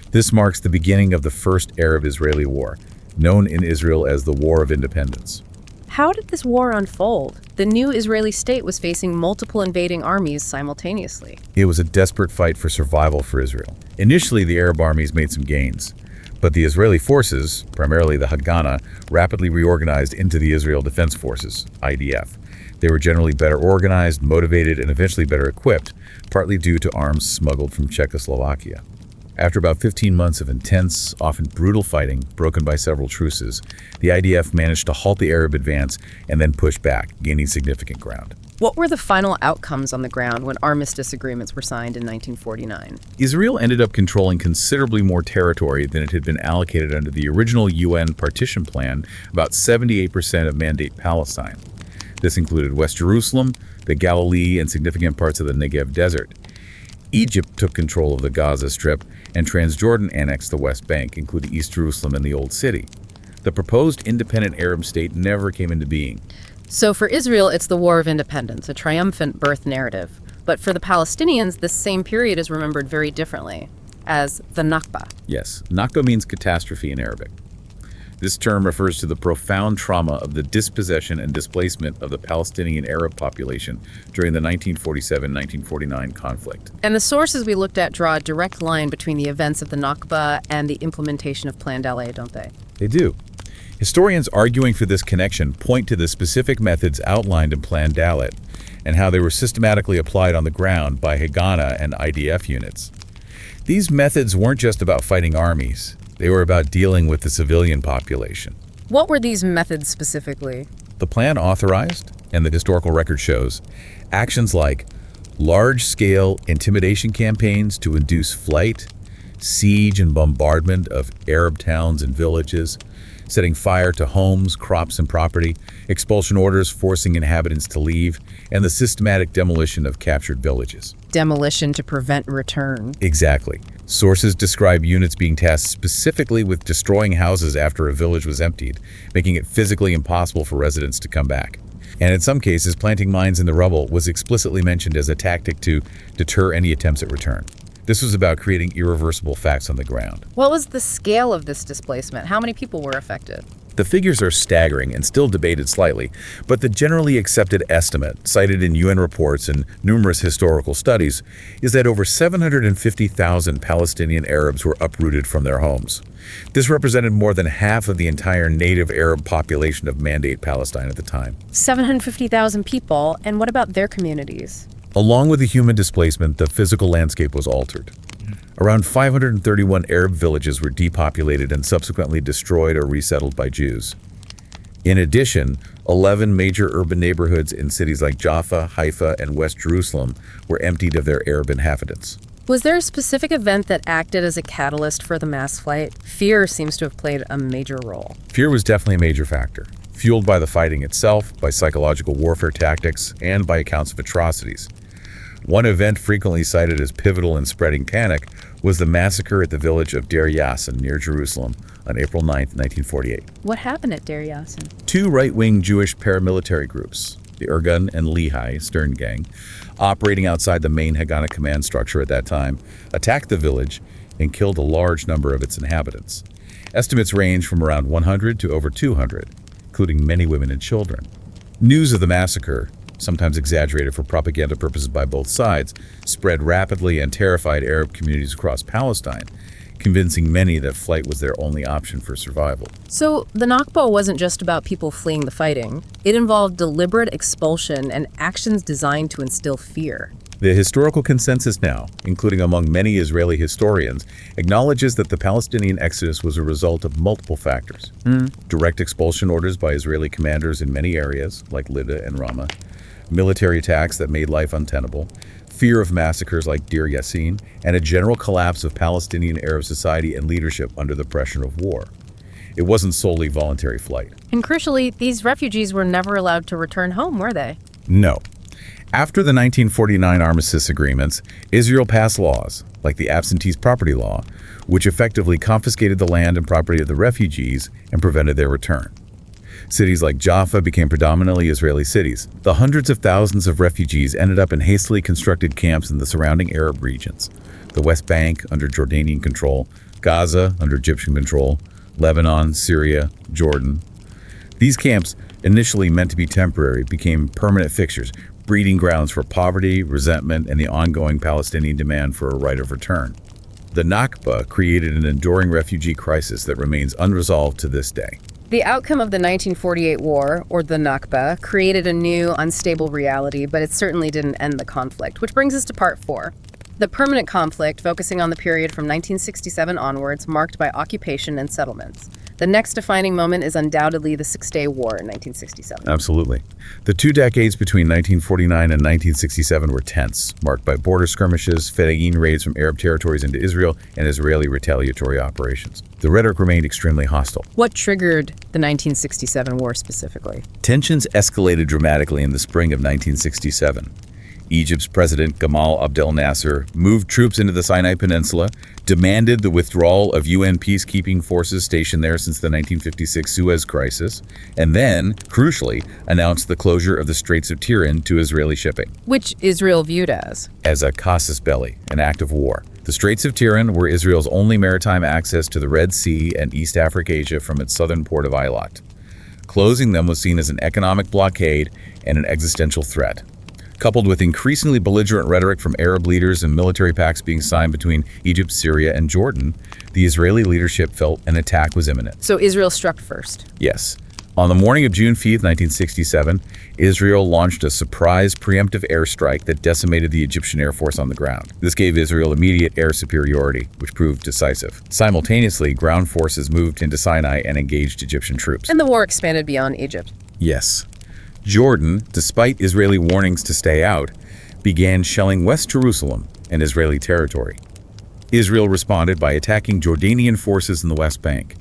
This marks the beginning of the First Arab-Israeli War, known in Israel as the War of Independence. How did this war unfold? The new Israeli state was facing multiple invading armies simultaneously. It was a desperate fight for survival for Israel. Initially, the Arab armies made some gains, but the Israeli forces, primarily the Haganah, rapidly reorganized into the Israel Defense Forces, IDF. They were generally better organized, motivated, and eventually better equipped, partly due to arms smuggled from Czechoslovakia. After about 15 months of intense, often brutal fighting, broken by several truces, the IDF managed to halt the Arab advance and then push back, gaining significant ground. What were the final outcomes on the ground when armistice agreements were signed in 1949? Israel ended up controlling considerably more territory than it had been allocated under the original UN partition plan, about 78% of Mandate Palestine. This included West Jerusalem, the Galilee, and significant parts of the Negev Desert. Egypt took control of the Gaza Strip, and Transjordan annexed the West Bank, including East Jerusalem and the Old City. The proposed independent Arab state never came into being. So for Israel, it's the War of Independence, a triumphant birth narrative. But for the Palestinians, this same period is remembered very differently, as the Nakba. Yes, Nakba means catastrophe in Arabic. This term refers to the profound trauma of the dispossession and displacement of the Palestinian Arab population during the 1947-1949 conflict. And the sources we looked at draw a direct line between the events of the Nakba and the implementation of Plan Dalet, don't they? They do. Historians arguing for this connection point to the specific methods outlined in Plan Dalet and how they were systematically applied on the ground by Haganah and IDF units. These methods weren't just about fighting armies. They were about dealing with the civilian population. What were these methods specifically? The plan authorized, and the historical record shows, actions like large-scale intimidation campaigns to induce flight, siege and bombardment of Arab towns and villages, setting fire to homes, crops, and property, expulsion orders forcing inhabitants to leave, and the systematic demolition of captured villages. Demolition to prevent return. Exactly. Sources describe units being tasked specifically with destroying houses after a village was emptied, making it physically impossible for residents to come back. And in some cases, planting mines in the rubble was explicitly mentioned as a tactic to deter any attempts at return. This was about creating irreversible facts on the ground. What was the scale of this displacement? How many people were affected? The figures are staggering and still debated slightly, but the generally accepted estimate, cited in UN reports and numerous historical studies, is that over 750,000 Palestinian Arabs were uprooted from their homes. This represented more than half of the entire native Arab population of Mandate Palestine at the time. 750,000 people, and what about their communities? Along with the human displacement, the physical landscape was altered. Around 531 Arab villages were depopulated and subsequently destroyed or resettled by Jews. In addition, 11 major urban neighborhoods in cities like Jaffa, Haifa, and West Jerusalem were emptied of their Arab inhabitants. Was there a specific event that acted as a catalyst for the mass flight? Fear seems to have played a major role. Fear was definitely a major factor, fueled by the fighting itself, by psychological warfare tactics, and by accounts of atrocities. One event frequently cited as pivotal in spreading panic was the massacre at the village of Deir Yassin near Jerusalem on April 9, 1948. What happened at Deir Yassin? Two right-wing Jewish paramilitary groups, the Irgun and Lehi Stern Gang, operating outside the main Haganah command structure at that time, attacked the village and killed a large number of its inhabitants. Estimates range from around 100 to over 200, including many women and children. News of the massacre, sometimes exaggerated for propaganda purposes by both sides, spread rapidly and terrified Arab communities across Palestine, convincing many that flight was their only option for survival. So the Nakba wasn't just about people fleeing the fighting. It involved deliberate expulsion and actions designed to instill fear. The historical consensus now, including among many Israeli historians, acknowledges that the Palestinian exodus was a result of multiple factors. Direct expulsion orders by Israeli commanders in many areas, like Lydda and Ramah, military attacks that made life untenable, fear of massacres like Deir Yassin, and a general collapse of Palestinian Arab society and leadership under the pressure of war. It wasn't solely voluntary flight. And crucially, these refugees were never allowed to return home, were they? No. After the 1949 armistice agreements, Israel passed laws, like the absentees property law, which effectively confiscated the land and property of the refugees and prevented their return. Cities like Jaffa became predominantly Israeli cities. The hundreds of thousands of refugees ended up in hastily constructed camps in the surrounding Arab regions. The West Bank under Jordanian control, Gaza under Egyptian control, Lebanon, Syria, Jordan. These camps, initially meant to be temporary, became permanent fixtures, breeding grounds for poverty, resentment, and the ongoing Palestinian demand for a right of return. The Nakba created an enduring refugee crisis that remains unresolved to this day. The outcome of the 1948 war, or the Nakba, created a new, unstable reality, but it certainly didn't end the conflict, which brings us to part 4. The permanent conflict, focusing on the period from 1967 onwards, marked by occupation and settlements. The next defining moment is undoubtedly the Six-Day War in 1967. Absolutely. The 2 decades between 1949 and 1967 were tense, marked by border skirmishes, Fedayeen raids from Arab territories into Israel, and Israeli retaliatory operations. The rhetoric remained extremely hostile. What triggered the 1967 war specifically? Tensions escalated dramatically in the spring of 1967. Egypt's President Gamal Abdel Nasser moved troops into the Sinai Peninsula, demanded the withdrawal of UN peacekeeping forces stationed there since the 1956 Suez Crisis, and then, crucially, announced the closure of the Straits of Tiran to Israeli shipping. Which Israel viewed as a casus belli, an act of war. The Straits of Tiran were Israel's only maritime access to the Red Sea and East Africa from its southern port of Eilat. Closing them was seen as an economic blockade and an existential threat. Coupled with increasingly belligerent rhetoric from Arab leaders and military pacts being signed between Egypt, Syria, and Jordan, the Israeli leadership felt an attack was imminent. So Israel struck first? Yes. On the morning of June 5, 1967, Israel launched a surprise preemptive airstrike that decimated the Egyptian Air Force on the ground. This gave Israel immediate air superiority, which proved decisive. Simultaneously, ground forces moved into Sinai and engaged Egyptian troops. And the war expanded beyond Egypt? Yes. Jordan, despite Israeli warnings to stay out, began shelling West Jerusalem and Israeli territory. Israel responded by attacking Jordanian forces in the West Bank.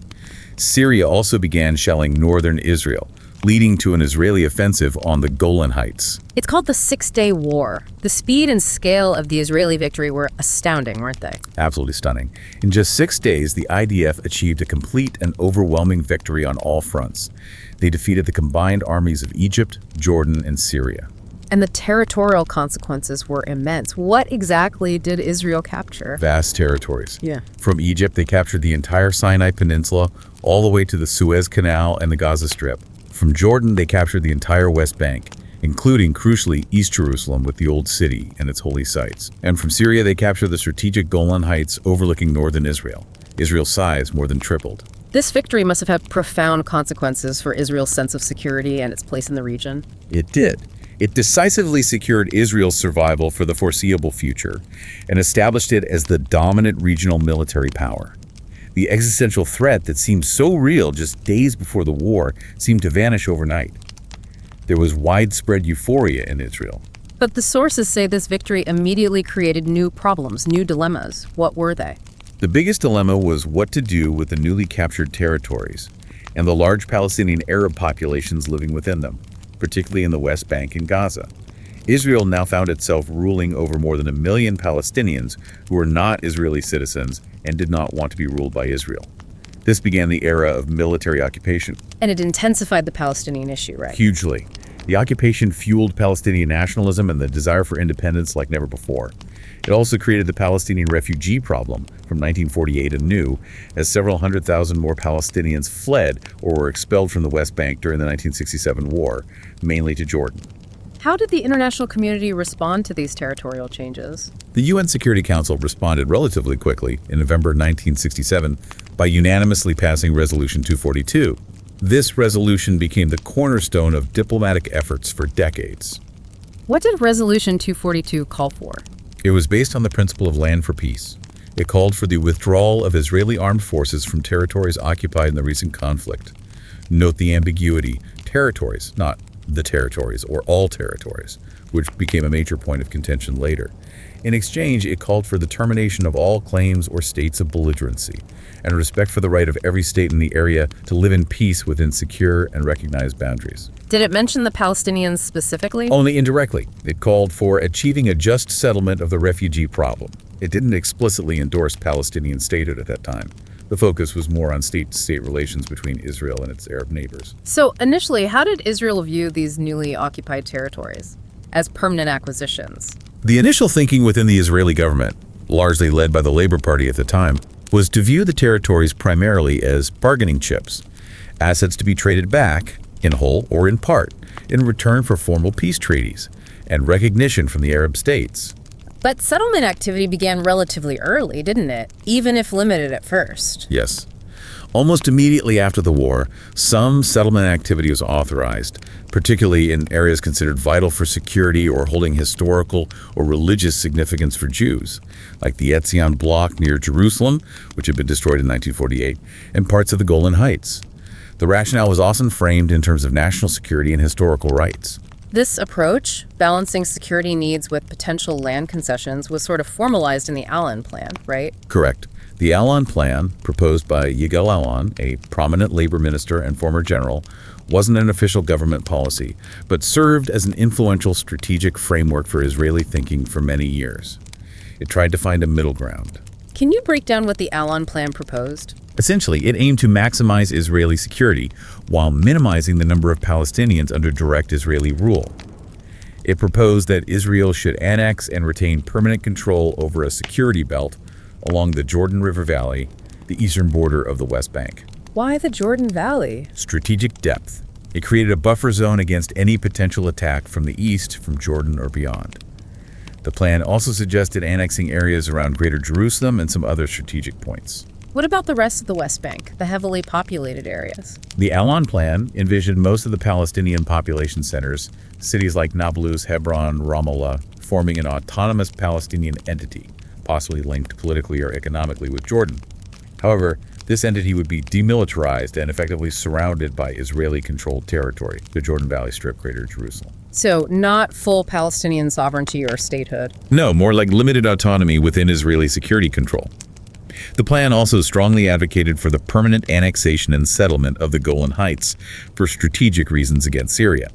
Syria also began shelling northern Israel, leading to an Israeli offensive on the Golan Heights. It's called the Six-Day War. The speed and scale of the Israeli victory were astounding, weren't they? Absolutely stunning. In just 6 days, the IDF achieved a complete and overwhelming victory on all fronts. They defeated the combined armies of Egypt, Jordan, and Syria. And the territorial consequences were immense. What exactly did Israel capture? Vast territories. Yeah. From Egypt, they captured the entire Sinai Peninsula, all the way to the Suez Canal and the Gaza Strip. From Jordan, they captured the entire West Bank, including, crucially, East Jerusalem with the Old City and its holy sites. And from Syria, they captured the strategic Golan Heights overlooking northern Israel. Israel's size more than tripled. This victory must have had profound consequences for Israel's sense of security and its place in the region. It did. It decisively secured Israel's survival for the foreseeable future and established it as the dominant regional military power. The existential threat that seemed so real just days before the war seemed to vanish overnight. There was widespread euphoria in Israel. But the sources say this victory immediately created new problems, new dilemmas. What were they? The biggest dilemma was what to do with the newly captured territories and the large Palestinian Arab populations living within them, particularly in the West Bank and Gaza. Israel now found itself ruling over more than 1 million Palestinians who were not Israeli citizens and did not want to be ruled by Israel. This began the era of military occupation. And it intensified the Palestinian issue, right? Hugely. The occupation fueled Palestinian nationalism and the desire for independence like never before. It also created the Palestinian refugee problem from 1948 anew, as several 100,000 more Palestinians fled or were expelled from the West Bank during the 1967 war, mainly to Jordan. How did the international community respond to these territorial changes? The UN Security Council responded relatively quickly in November 1967 by unanimously passing Resolution 242. This resolution became the cornerstone of diplomatic efforts for decades. What did Resolution 242 call for? It was based on the principle of land for peace. It called for the withdrawal of Israeli armed forces from territories occupied in the recent conflict. Note the ambiguity: territories, not the territories or all territories, which became a major point of contention later. In exchange, it called for the termination of all claims or states of belligerency and respect for the right of every state in the area to live in peace within secure and recognized boundaries. Did it mention the Palestinians specifically? Only indirectly. It called for achieving a just settlement of the refugee problem. It didn't explicitly endorse Palestinian statehood at that time. The focus was more on state-to-state relations between Israel and its Arab neighbors. So initially, how did Israel view these newly occupied territories? As permanent acquisitions? The initial thinking within the Israeli government, largely led by the Labor Party at the time, was to view the territories primarily as bargaining chips, assets to be traded back, in whole or in part, in return for formal peace treaties and recognition from the Arab states. But settlement activity began relatively early, didn't it? Even if limited at first. Yes. Almost immediately after the war, some settlement activity was authorized, particularly in areas considered vital for security or holding historical or religious significance for Jews, like the Etzion block near Jerusalem, which had been destroyed in 1948, and parts of the Golan Heights. The rationale was often framed in terms of national security and historical rights. This approach, balancing security needs with potential land concessions, was sort of formalized in the Allen Plan, right? Correct. The Allen Plan, proposed by Yigal Alon, a prominent labor minister and former general, wasn't an official government policy, but served as an influential strategic framework for Israeli thinking for many years. It tried to find a middle ground. Can you break down what the Allen Plan proposed? Essentially, it aimed to maximize Israeli security while minimizing the number of Palestinians under direct Israeli rule. It proposed that Israel should annex and retain permanent control over a security belt along the Jordan River Valley, the eastern border of the West Bank. Why the Jordan Valley? Strategic depth. It created a buffer zone against any potential attack from the east, from Jordan or beyond. The plan also suggested annexing areas around Greater Jerusalem and some other strategic points. What about the rest of the West Bank, the heavily populated areas? The Alon Plan envisioned most of the Palestinian population centers, cities like Nablus, Hebron, Ramallah, forming an autonomous Palestinian entity, possibly linked politically or economically with Jordan. However, this entity would be demilitarized and effectively surrounded by Israeli-controlled territory, the Jordan Valley Strip, Greater Jerusalem. So not full Palestinian sovereignty or statehood? No, more like limited autonomy within Israeli security control. The plan also strongly advocated for the permanent annexation and settlement of the Golan Heights for strategic reasons against Syria.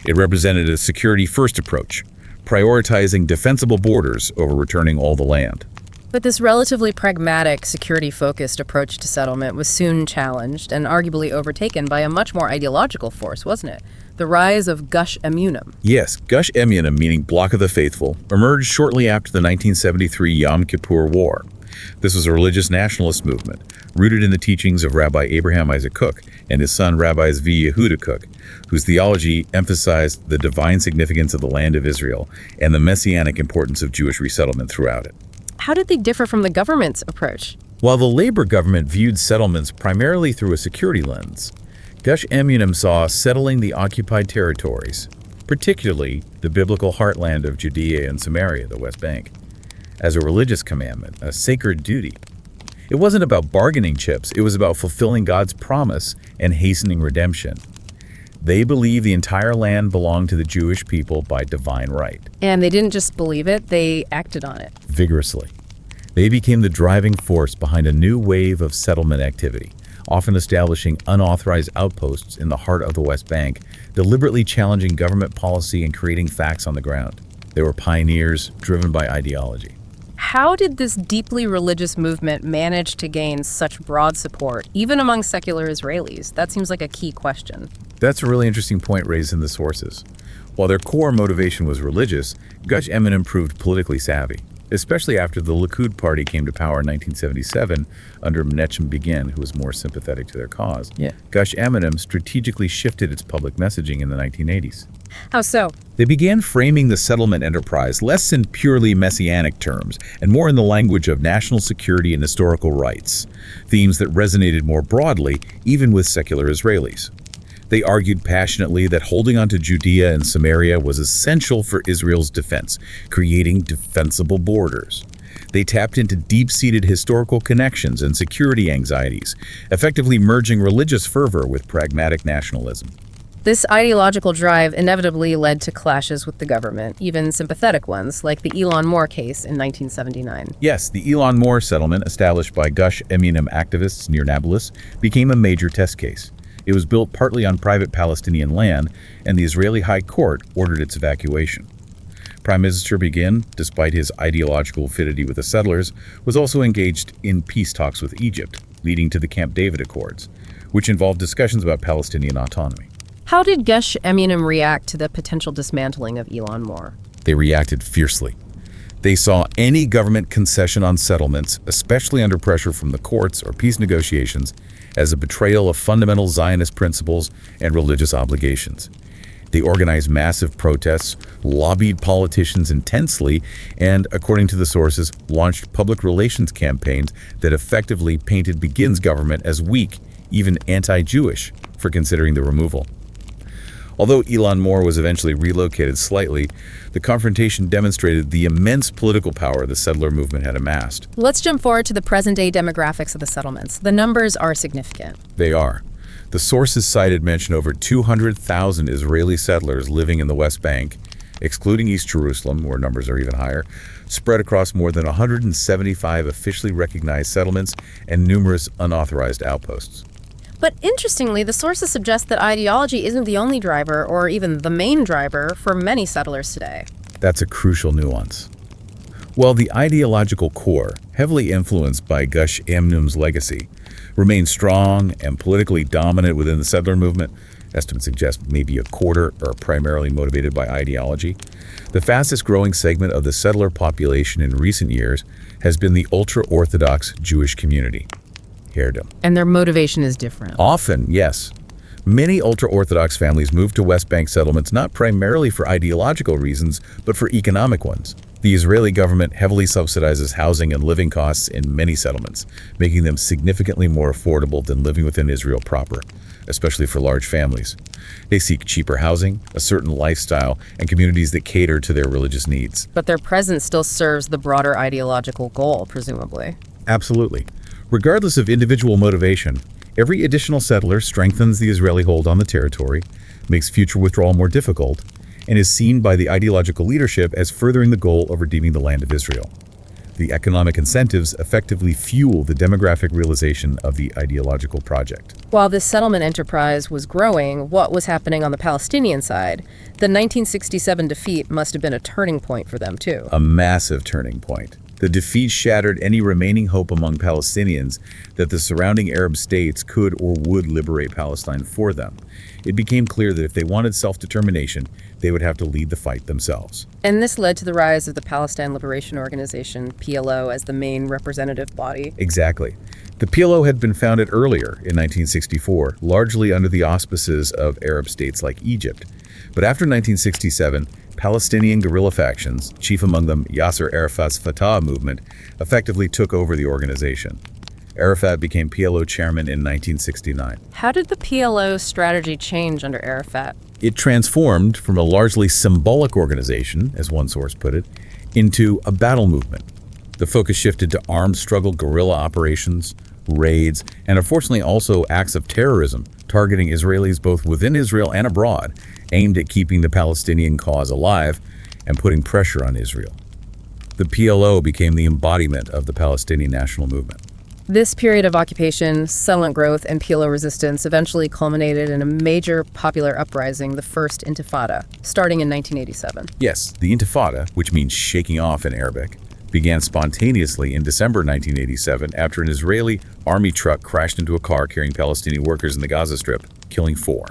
It represented a security-first approach, prioritizing defensible borders over returning all the land. But this relatively pragmatic, security-focused approach to settlement was soon challenged and arguably overtaken by a much more ideological force, wasn't it? the rise of Gush Emunim. Yes, Gush Emunim, meaning Block of the Faithful, emerged shortly after the 1973 Yom Kippur War. This was a religious nationalist movement, rooted in the teachings of Rabbi Abraham Isaac Kook and his son Rabbi Zvi Yehuda Kook, whose theology emphasized the divine significance of the land of Israel and the messianic importance of Jewish resettlement throughout it. How did they differ from the government's approach? While the Labor government viewed settlements primarily through a security lens, Gush Emunim saw settling the occupied territories, particularly the biblical heartland of Judea and Samaria, the West Bank, as a religious commandment, a sacred duty. It wasn't about bargaining chips, it was about fulfilling God's promise and hastening redemption. They believed the entire land belonged to the Jewish people by divine right. And they didn't just believe it, they acted on it. Vigorously. They became the driving force behind a new wave of settlement activity, often establishing unauthorized outposts in the heart of the West Bank, deliberately challenging government policy and creating facts on the ground. They were pioneers driven by ideology. How did this deeply religious movement manage to gain such broad support, even among secular Israelis? That seems like a key question. That's a really interesting point raised in the sources. While their core motivation was religious, Gush Emunim proved politically savvy, especially after the Likud party came to power in 1977 under Menachem Begin, who was more sympathetic to their cause. Gush Emunim strategically shifted its public messaging in the 1980s. How so? They began framing the settlement enterprise less in purely messianic terms and more in the language of national security and historical rights, themes that resonated more broadly even with secular Israelis. They argued passionately that holding on to Judea and Samaria was essential for Israel's defense, creating defensible borders. They tapped into deep-seated historical connections and security anxieties, effectively merging religious fervor with pragmatic nationalism. This ideological drive inevitably led to clashes with the government, even sympathetic ones, like the Elon Moore case in 1979. Yes, the Elon Moore settlement, established by Gush Emunim activists near Nablus, became a major test case. It was built partly on private Palestinian land, and the Israeli High Court ordered its evacuation. Prime Minister Begin, despite his ideological affinity with the settlers, was also engaged in peace talks with Egypt, leading to the Camp David Accords, which involved discussions about Palestinian autonomy. How did Gush Emunim react to the potential dismantling of Elon Moore? They reacted fiercely. They saw any government concession on settlements, especially under pressure from the courts or peace negotiations, as a betrayal of fundamental Zionist principles and religious obligations. They organized massive protests, lobbied politicians intensely, and, according to the sources, launched public relations campaigns that effectively painted Begin's government as weak, even anti-Jewish, for considering the removal. Although Elon Moore was eventually relocated slightly, the confrontation demonstrated the immense political power the settler movement had amassed. Let's jump forward to the present-day demographics of the settlements. The numbers are significant. They are. The sources cited mention over 200,000 Israeli settlers living in the West Bank, excluding East Jerusalem, where numbers are even higher, spread across more than 175 officially recognized settlements and numerous unauthorized outposts. But interestingly, the sources suggest that ideology isn't the only driver, or even the main driver, for many settlers today. That's a crucial nuance. While the ideological core, heavily influenced by Gush Emunim's legacy, remains strong and politically dominant within the settler movement, estimates suggest maybe a quarter are primarily motivated by ideology, the fastest growing segment of the settler population in recent years has been the ultra-Orthodox Jewish community. And their motivation is different. Often, yes. Many ultra-Orthodox families move to West Bank settlements not primarily for ideological reasons, but for economic ones. The Israeli government heavily subsidizes housing and living costs in many settlements, making them significantly more affordable than living within Israel proper, especially for large families. They seek cheaper housing, a certain lifestyle, and communities that cater to their religious needs. But their presence still serves the broader ideological goal, presumably. Absolutely. Regardless of individual motivation, every additional settler strengthens the Israeli hold on the territory, makes future withdrawal more difficult, and is seen by the ideological leadership as furthering the goal of redeeming the land of Israel. The economic incentives effectively fuel the demographic realization of the ideological project. While this settlement enterprise was growing, what was happening on the Palestinian side? The 1967 defeat must have been a turning point for them, too. A massive turning point. The defeat shattered any remaining hope among Palestinians that the surrounding Arab states could or would liberate Palestine for them. It became clear that if they wanted self-determination, they would have to lead the fight themselves. And this led to the rise of the Palestine Liberation Organization, PLO, as the main representative body. Exactly. The PLO had been founded earlier in 1964, largely under the auspices of Arab states like Egypt. But after 1967, Palestinian guerrilla factions, chief among them Yasser Arafat's Fatah movement, effectively took over the organization. Arafat became PLO chairman in 1969. How did the PLO strategy change under Arafat? It transformed from a largely symbolic organization, as one source put it, into a battle movement. The focus shifted to armed struggle guerrilla operations, raids, and unfortunately also acts of terrorism, targeting Israelis both within Israel and abroad, aimed at keeping the Palestinian cause alive and putting pressure on Israel. The PLO became the embodiment of the Palestinian national movement. This period of occupation, settlement growth, and PLO resistance eventually culminated in a major popular uprising, the First Intifada, starting in 1987. Yes, the Intifada, which means shaking off in Arabic, began spontaneously in December 1987 after an Israeli army truck crashed into a car carrying Palestinian workers in the Gaza Strip, killing 4.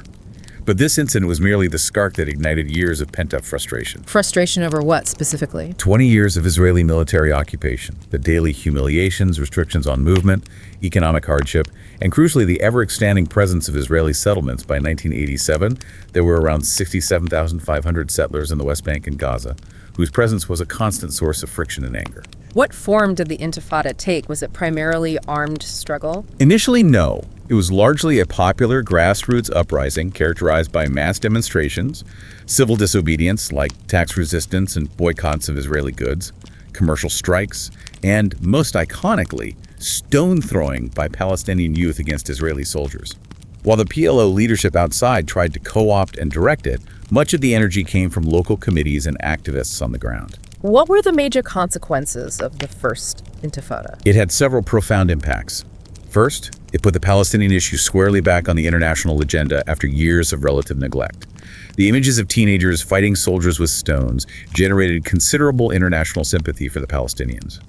But this incident was merely the spark that ignited years of pent-up frustration. Frustration over what, specifically? 20 years of Israeli military occupation, the daily humiliations, restrictions on movement, economic hardship, and crucially the ever-expanding presence of Israeli settlements. By 1987, there were around 67,500 settlers in the West Bank and Gaza, whose presence was a constant source of friction and anger. What form did the Intifada take? Was it primarily armed struggle? Initially, no. It was largely a popular grassroots uprising characterized by mass demonstrations, civil disobedience like tax resistance and boycotts of Israeli goods, commercial strikes, and, most iconically, stone throwing by Palestinian youth against Israeli soldiers. While the PLO leadership outside tried to co-opt and direct it, much of the energy came from local committees and activists on the ground. What were the major consequences of the First Intifada? It had several profound impacts. First, it put the Palestinian issue squarely back on the international agenda after years of relative neglect. The images of teenagers fighting soldiers with stones generated considerable international sympathy for the Palestinians.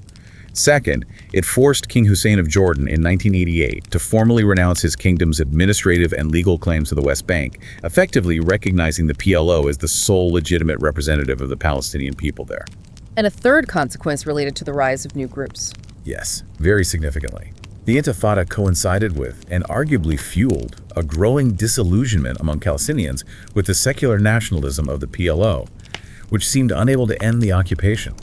Second, it forced King Hussein of Jordan in 1988 to formally renounce his kingdom's administrative and legal claims to the West Bank, effectively recognizing the PLO as the sole legitimate representative of the Palestinian people there. And a third consequence related to the rise of new groups. Yes, very significantly. The Intifada coincided with, and arguably fueled, a growing disillusionment among Palestinians with the secular nationalism of the PLO, which seemed unable to end the occupation.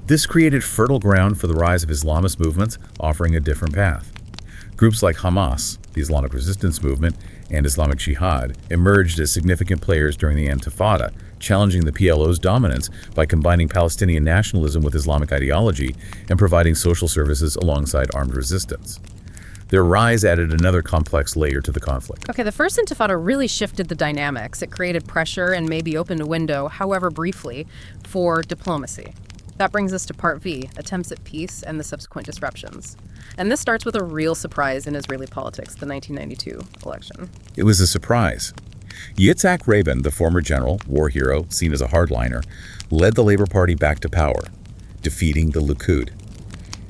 This created fertile ground for the rise of Islamist movements offering a different path. Groups like Hamas, the Islamic resistance movement, and Islamic Jihad emerged as significant players during the Intifada, challenging the PLO's dominance by combining Palestinian nationalism with Islamic ideology and providing social services alongside armed resistance. Their rise added another complex layer to the conflict. Okay, the First Intifada really shifted the dynamics. It created pressure and maybe opened a window, however briefly, for diplomacy. That brings us to Part V, attempts at peace and the subsequent disruptions. And this starts with a real surprise in Israeli politics, the 1992 election. It was a surprise. Yitzhak Rabin, the former general, war hero, seen as a hardliner, led the Labour Party back to power, defeating the Likud.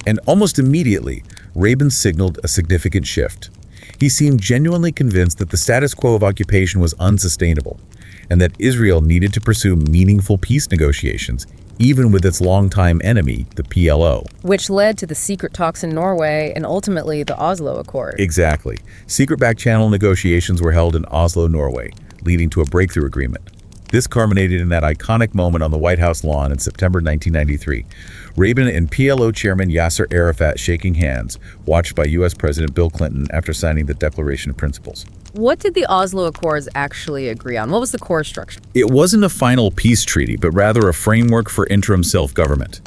And almost immediately, Rabin signaled a significant shift. He seemed genuinely convinced that the status quo of occupation was unsustainable, and that Israel needed to pursue meaningful peace negotiations, even with its longtime enemy, the PLO. Which led to the secret talks in Norway and ultimately the Oslo Accord. Exactly. Secret back-channel negotiations were held in Oslo, Norway, leading to a breakthrough agreement. This culminated in that iconic moment on the White House lawn in September 1993. Rabin and PLO chairman Yasser Arafat shaking hands, watched by U.S. President Bill Clinton after signing the Declaration of Principles. What did the Oslo Accords actually agree on? What was the core structure? It wasn't a final peace treaty, but rather a framework for interim self-government.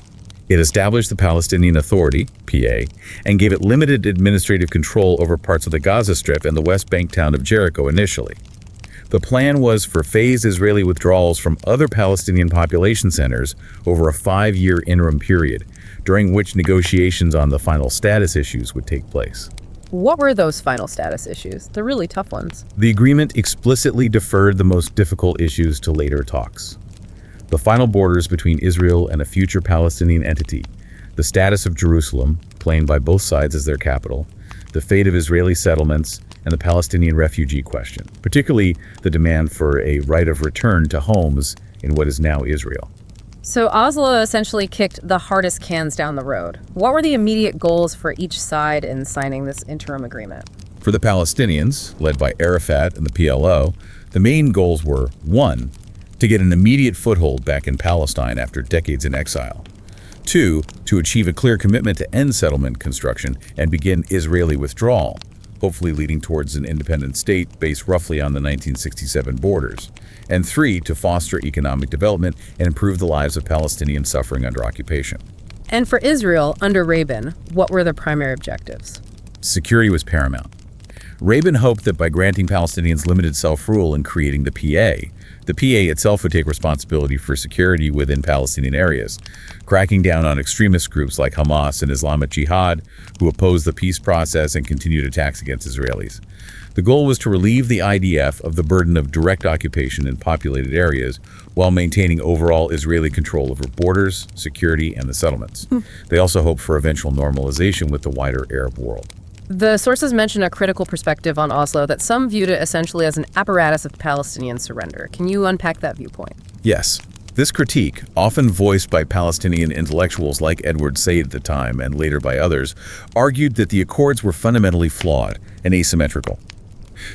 It established the Palestinian Authority, PA, and gave it limited administrative control over parts of the Gaza Strip and the West Bank town of Jericho initially. The plan was for phased Israeli withdrawals from other Palestinian population centers over a 5-year interim period, during which negotiations on the final status issues would take place. What were those final status issues? They're really tough ones. The agreement explicitly deferred the most difficult issues to later talks. The final borders between Israel and a future Palestinian entity, the status of Jerusalem, claimed by both sides as their capital, the fate of Israeli settlements, and the Palestinian refugee question, particularly the demand for a right of return to homes in what is now Israel. So Oslo essentially kicked the hardest cans down the road. What were the immediate goals for each side in signing this interim agreement? For the Palestinians, led by Arafat and the PLO, the main goals were, 1, to get an immediate foothold back in Palestine after decades in exile. 2, to achieve a clear commitment to end settlement construction and begin Israeli withdrawal, hopefully leading towards an independent state based roughly on the 1967 borders. And 3, to foster economic development and improve the lives of Palestinians suffering under occupation. And for Israel, under Rabin, what were the primary objectives? Security was paramount. Rabin hoped that by granting Palestinians limited self-rule and creating the PA itself would take responsibility for security within Palestinian areas, cracking down on extremist groups like Hamas and Islamic Jihad, who opposed the peace process and continued attacks against Israelis. The goal was to relieve the IDF of the burden of direct occupation in populated areas while maintaining overall Israeli control over borders, security, and the settlements. They also hoped for eventual normalization with the wider Arab world. The sources mention a critical perspective on Oslo that some viewed it essentially as an apparatus of Palestinian surrender. Can you unpack that viewpoint? Yes. This critique, often voiced by Palestinian intellectuals like Edward Said at the time and later by others, argued that the accords were fundamentally flawed and asymmetrical.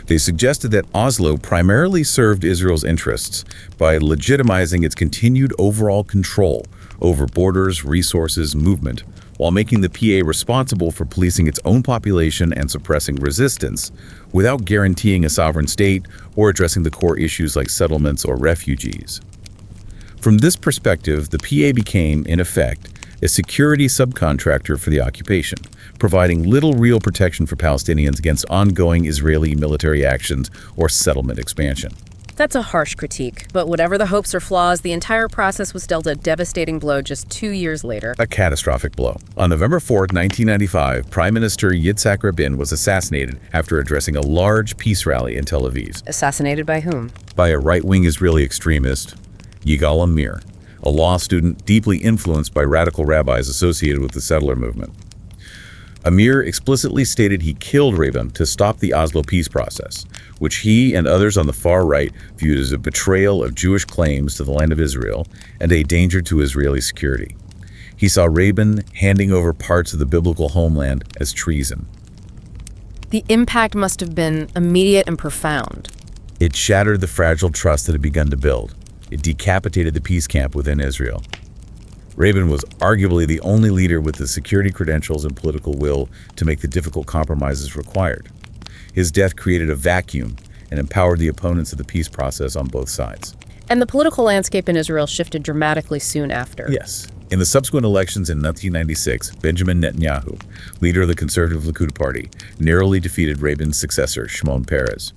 They suggested that Oslo primarily served Israel's interests by legitimizing its continued overall control over borders, resources, movement, while making the PA responsible for policing its own population and suppressing resistance, without guaranteeing a sovereign state or addressing the core issues like settlements or refugees. From this perspective, the PA became, in effect, a security subcontractor for the occupation, providing little real protection for Palestinians against ongoing Israeli military actions or settlement expansion. That's a harsh critique, but whatever the hopes or flaws, the entire process was dealt a devastating blow just 2 years later. A catastrophic blow. On November 4, 1995, Prime Minister Yitzhak Rabin was assassinated after addressing a large peace rally in Tel Aviv. Assassinated by whom? By a right-wing Israeli extremist, Yigal Amir, a law student deeply influenced by radical rabbis associated with the settler movement. Amir explicitly stated he killed Rabin to stop the Oslo peace process, which he and others on the far right viewed as a betrayal of Jewish claims to the land of Israel and a danger to Israeli security. He saw Rabin handing over parts of the biblical homeland as treason. The impact must have been immediate and profound. It shattered the fragile trust that had begun to build. It decapitated the peace camp within Israel. Rabin was arguably the only leader with the security credentials and political will to make the difficult compromises required. His death created a vacuum and empowered the opponents of the peace process on both sides. And the political landscape in Israel shifted dramatically soon after. Yes. In the subsequent elections in 1996, Benjamin Netanyahu, leader of the conservative Likud party, narrowly defeated Rabin's successor, Shimon Peres.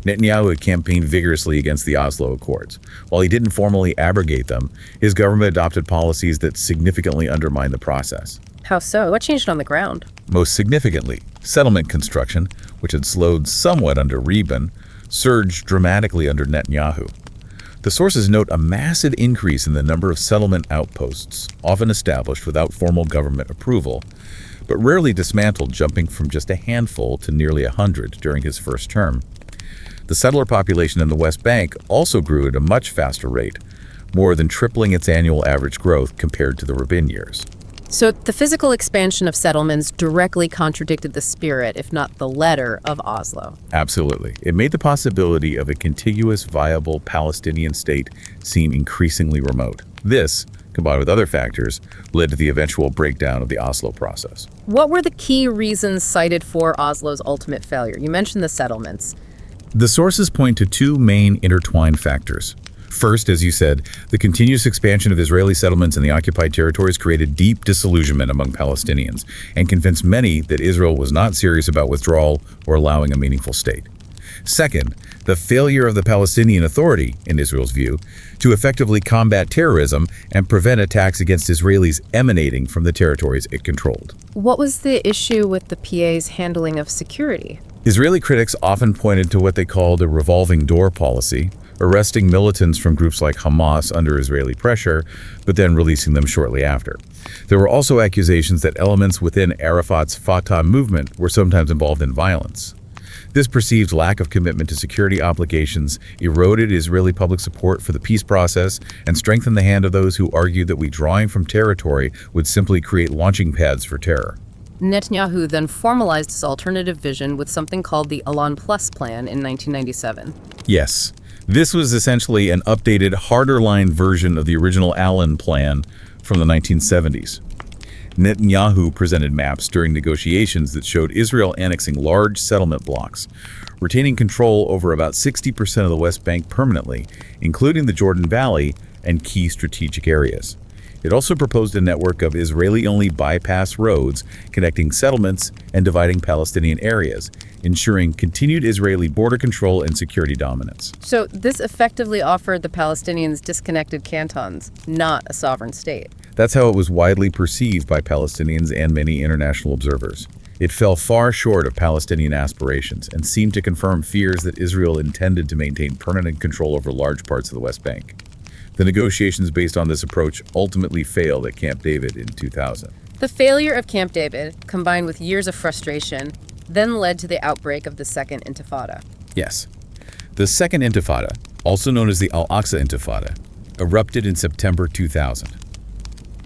Netanyahu had campaigned vigorously against the Oslo Accords. While he didn't formally abrogate them, his government adopted policies that significantly undermined the process. How so? What changed on the ground? Most significantly, settlement construction, which had slowed somewhat under Rabin, surged dramatically under Netanyahu. The sources note a massive increase in the number of settlement outposts, often established without formal government approval, but rarely dismantled, jumping from just a handful to nearly 100 during his first term. The settler population in the West Bank also grew at a much faster rate, more than tripling its annual average growth compared to the Rabin years. So the physical expansion of settlements directly contradicted the spirit, if not the letter, of Oslo. Absolutely. It made the possibility of a contiguous, viable Palestinian state seem increasingly remote. This, combined with other factors, led to the eventual breakdown of the Oslo process. What were the key reasons cited for Oslo's ultimate failure? You mentioned the settlements. The sources point to two main intertwined factors. First, as you said, the continuous expansion of Israeli settlements in the occupied territories created deep disillusionment among Palestinians and convinced many that Israel was not serious about withdrawal or allowing a meaningful state. Second, the failure of the Palestinian Authority, in Israel's view, to effectively combat terrorism and prevent attacks against Israelis emanating from the territories it controlled. What was the issue with the PA's handling of security? Israeli critics often pointed to what they called a revolving door policy, arresting militants from groups like Hamas under Israeli pressure, but then releasing them shortly after. There were also accusations that elements within Arafat's Fatah movement were sometimes involved in violence. This perceived lack of commitment to security obligations eroded Israeli public support for the peace process and strengthened the hand of those who argued that withdrawing from territory would simply create launching pads for terror. Netanyahu then formalized his alternative vision with something called the Elan Plus plan in 1997. Yes, this was essentially an updated, harder-line version of the original Allen plan from the 1970s. Netanyahu presented maps during negotiations that showed Israel annexing large settlement blocks, retaining control over about 60% of the West Bank permanently, including the Jordan Valley and key strategic areas. It also proposed a network of Israeli-only bypass roads connecting settlements and dividing Palestinian areas, ensuring continued Israeli border control and security dominance. So this effectively offered the Palestinians disconnected cantons, not a sovereign state. That's how it was widely perceived by Palestinians and many international observers. It fell far short of Palestinian aspirations and seemed to confirm fears that Israel intended to maintain permanent control over large parts of the West Bank. The negotiations based on this approach ultimately failed at Camp David in 2000. The failure of Camp David, combined with years of frustration, then led to the outbreak of the Second Intifada. Yes. The Second Intifada, also known as the Al-Aqsa Intifada, erupted in September 2000.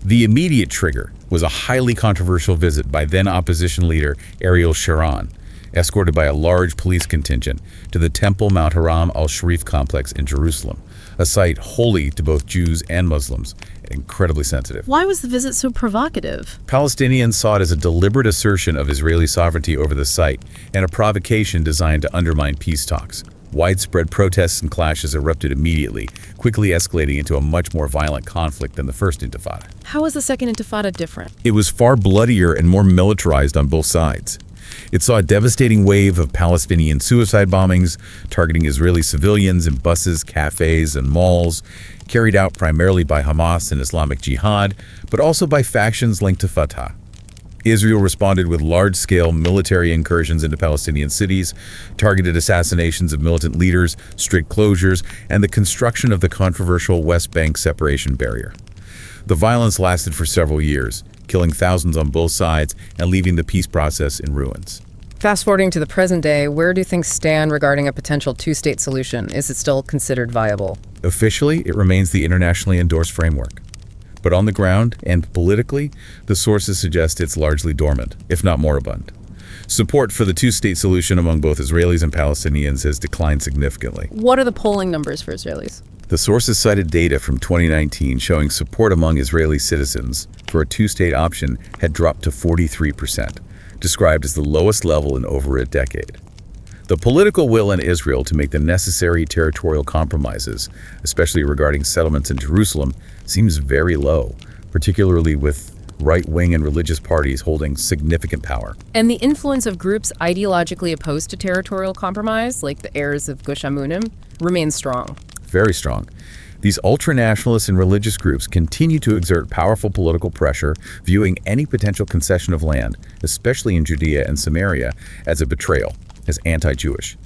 The immediate trigger was a highly controversial visit by then-opposition leader Ariel Sharon, escorted by a large police contingent, to the Temple Mount Haram al-Sharif complex in Jerusalem, a site holy to both Jews and Muslims, and incredibly sensitive. Why was the visit so provocative? Palestinians saw it as a deliberate assertion of Israeli sovereignty over the site and a provocation designed to undermine peace talks. Widespread protests and clashes erupted immediately, quickly escalating into a much more violent conflict than the First Intifada. How was the Second Intifada different? It was far bloodier and more militarized on both sides. It saw a devastating wave of Palestinian suicide bombings, targeting Israeli civilians in buses, cafes, and malls, carried out primarily by Hamas and Islamic Jihad, but also by factions linked to Fatah. Israel responded with large-scale military incursions into Palestinian cities, targeted assassinations of militant leaders, strict closures, and the construction of the controversial West Bank separation barrier. The violence lasted for several years, killing thousands on both sides and leaving the peace process in ruins. Fast forwarding to the present day, where do things stand regarding a potential two-state solution? Is it still considered viable? Officially, it remains the internationally endorsed framework. But on the ground and politically, the sources suggest it's largely dormant, if not moribund. Support for the two-state solution among both Israelis and Palestinians has declined significantly. What are the polling numbers for Israelis? The sources cited data from 2019 showing support among Israeli citizens for a two-state option had dropped to 43%, described as the lowest level in over a decade. The political will in Israel to make the necessary territorial compromises, especially regarding settlements in Jerusalem, seems very low, particularly with right-wing and religious parties holding significant power. And the influence of groups ideologically opposed to territorial compromise, like the heirs of Gush Amunim, remains strong. Very strong. These ultra-nationalist and religious groups continue to exert powerful political pressure, viewing any potential concession of land, especially in Judea and Samaria, as a betrayal, as anti-Jewish.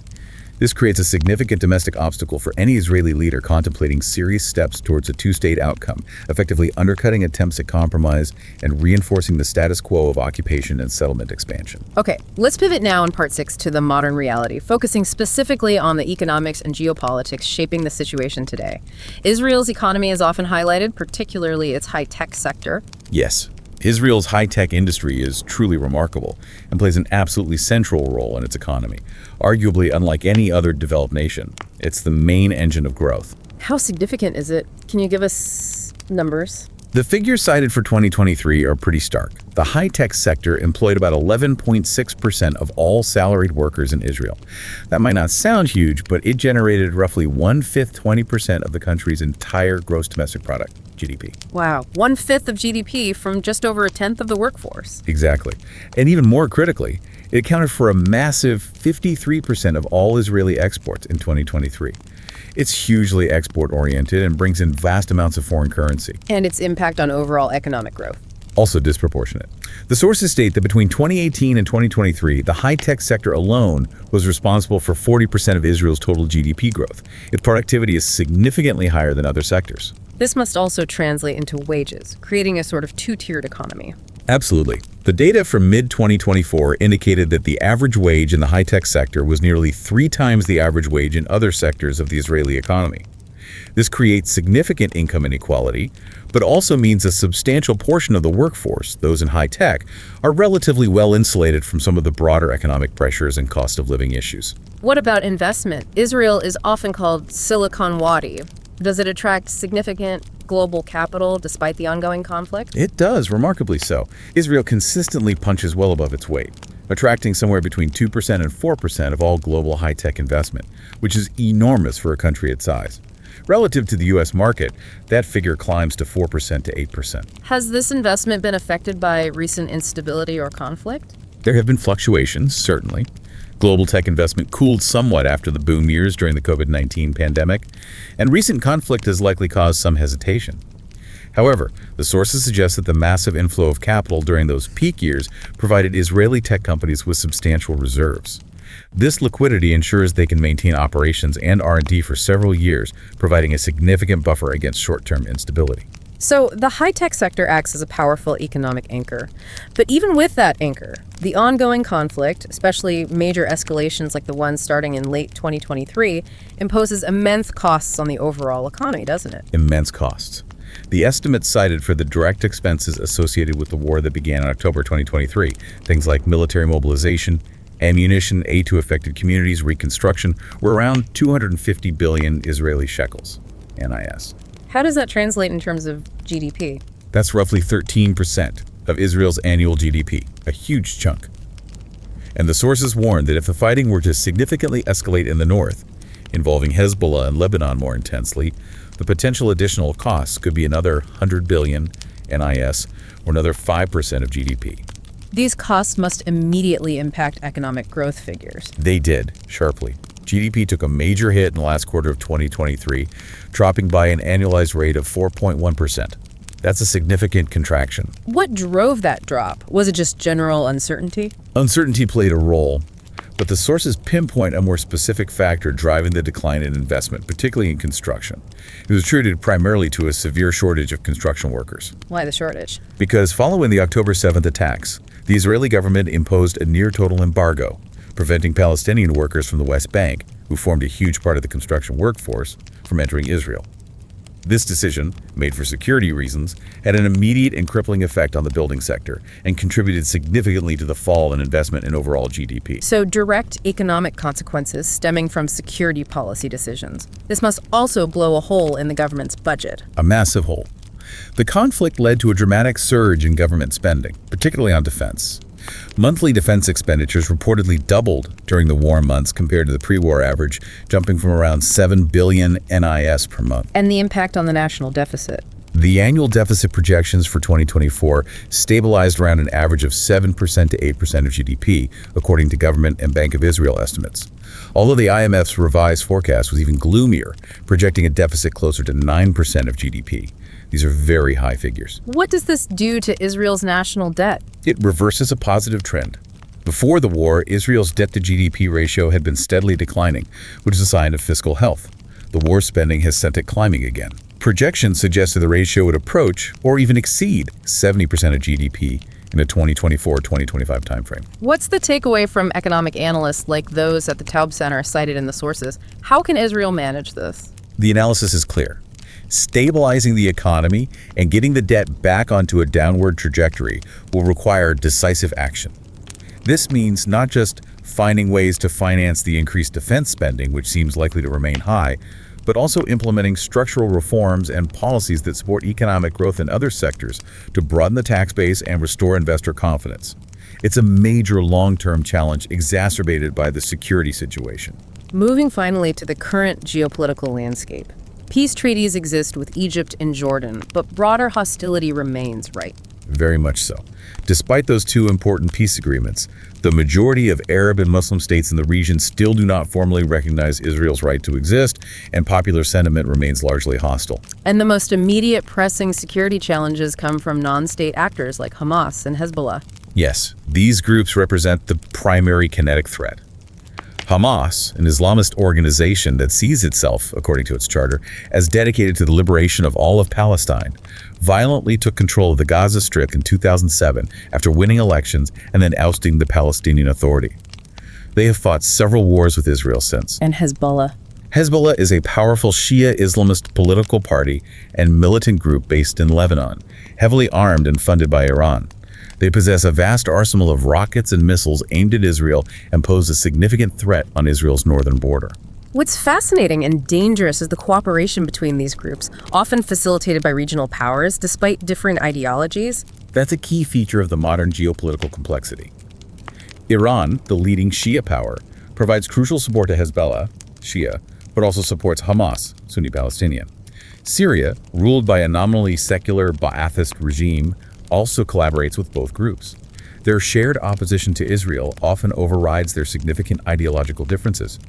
This creates a significant domestic obstacle for any Israeli leader contemplating serious steps towards a two-state outcome, effectively undercutting attempts at compromise and reinforcing the status quo of occupation and settlement expansion. Okay, let's pivot now in part 6 to the modern reality, focusing specifically on the economics and geopolitics shaping the situation today. Israel's economy is often highlighted, particularly its high-tech sector. Yes. Israel's high-tech industry is truly remarkable and plays an absolutely central role in its economy. Arguably unlike any other developed nation, it's the main engine of growth. How significant is it? Can you give us numbers? The figures cited for 2023 are pretty stark. The high-tech sector employed about 11.6% of all salaried workers in Israel. That might not sound huge, but it generated roughly 20% of the country's entire gross domestic product, GDP. Wow, 1/5 of GDP from just over a tenth of the workforce. Exactly. And even more critically, it accounted for a massive 53% of all Israeli exports in 2023. It's hugely export-oriented and brings in vast amounts of foreign currency. And its impact on overall economic growth. also disproportionate. The sources state that between 2018 and 2023, the high-tech sector alone was responsible for 40% of Israel's total GDP growth. Its productivity is significantly higher than other sectors. This must also translate into wages, creating a sort of two-tiered economy. Absolutely. The data from mid-2024 indicated that the average wage in the high-tech sector was nearly 3 times the average wage in other sectors of the Israeli economy. This creates significant income inequality, but also means a substantial portion of the workforce, those in high tech, are relatively well insulated from some of the broader economic pressures and cost of living issues. What about investment? Israel is often called Silicon Wadi. Does it attract significant global capital despite the ongoing conflict? It does, remarkably so. Israel consistently punches well above its weight, attracting somewhere between 2% and 4% of all global high-tech investment, which is enormous for a country its size. Relative to the U.S. market, that figure climbs to 4% to 8%. Has this investment been affected by recent instability or conflict? There have been fluctuations, certainly. Global tech investment cooled somewhat after the boom years during the COVID-19 pandemic, and recent conflict has likely caused some hesitation. However, the sources suggest that the massive inflow of capital during those peak years provided Israeli tech companies with substantial reserves. This liquidity ensures they can maintain operations and R&D for several years, providing a significant buffer against short-term instability. So the high-tech sector acts as a powerful economic anchor. But even with that anchor, the ongoing conflict, especially major escalations like the one starting in late 2023, imposes immense costs on the overall economy, doesn't it? Immense costs. The estimates cited for the direct expenses associated with the war that began in October 2023, things like military mobilization, ammunition, aid to affected communities, reconstruction, were around 250 billion Israeli shekels, NIS. How does that translate in terms of GDP? That's roughly 13% of Israel's annual GDP, a huge chunk. And the sources warn that if the fighting were to significantly escalate in the north, involving Hezbollah and Lebanon more intensely, the potential additional costs could be another 100 billion NIS, or another 5% of GDP. These costs must immediately impact economic growth figures. They did, sharply. GDP took a major hit in the last quarter of 2023, dropping by an annualized rate of 4.1%. That's a significant contraction. What drove that drop? Was it just general uncertainty? Uncertainty played a role, but the sources pinpoint a more specific factor driving the decline in investment, particularly in construction. It was attributed primarily to a severe shortage of construction workers. Why the shortage? Because following the October 7th attacks, the Israeli government imposed a near-total embargo, preventing Palestinian workers from the West Bank, who formed a huge part of the construction workforce, from entering Israel. This decision, made for security reasons, had an immediate and crippling effect on the building sector and contributed significantly to the fall in investment in overall GDP. So direct economic consequences stemming from security policy decisions. This must also blow a hole in the government's budget. A massive hole. The conflict led to a dramatic surge in government spending, particularly on defense. Monthly defense expenditures reportedly doubled during the war months compared to the pre-war average, jumping from around 7 billion NIS per month. And the impact on the national deficit. The annual deficit projections for 2024 stabilized around an average of 7% to 8% of GDP, according to government and Bank of Israel estimates. Although the IMF's revised forecast was even gloomier, projecting a deficit closer to 9% of GDP. These are very high figures. What does this do to Israel's national debt? It reverses a positive trend. Before the war, Israel's debt-to-GDP ratio had been steadily declining, which is a sign of fiscal health. The war spending has sent it climbing again. Projections suggested the ratio would approach or even exceed 70% of GDP in the 2024-2025 timeframe. What's the takeaway from economic analysts like those at the Taub Center cited in the sources? How can Israel manage this? The analysis is clear. Stabilizing the economy and getting the debt back onto a downward trajectory will require decisive action. This means not just finding ways to finance the increased defense spending, which seems likely to remain high, but also implementing structural reforms and policies that support economic growth in other sectors to broaden the tax base and restore investor confidence. It's a major long-term challenge exacerbated by the security situation. Moving finally to the current geopolitical landscape. Peace treaties exist with Egypt and Jordan, but broader hostility remains, right? Very much so. Despite those two important peace agreements, the majority of Arab and Muslim states in the region still do not formally recognize Israel's right to exist, and popular sentiment remains largely hostile. And the most immediate pressing security challenges come from non-state actors like Hamas and Hezbollah. Yes, these groups represent the primary kinetic threat. Hamas, an Islamist organization that sees itself, according to its charter, as dedicated to the liberation of all of Palestine, violently took control of the Gaza Strip in 2007 after winning elections and then ousting the Palestinian Authority. They have fought several wars with Israel since. And Hezbollah. Hezbollah is a powerful Shia Islamist political party and militant group based in Lebanon, heavily armed and funded by Iran. They possess a vast arsenal of rockets and missiles aimed at Israel and pose a significant threat on Israel's northern border. What's fascinating and dangerous is the cooperation between these groups, often facilitated by regional powers despite different ideologies. That's a key feature of the modern geopolitical complexity. Iran, the leading Shia power, provides crucial support to Hezbollah, Shia, but also supports Hamas, Sunni Palestinian. Syria, ruled by a nominally secular Ba'athist regime, also collaborates with both groups. Their shared opposition to Israel often overrides their significant ideological differences.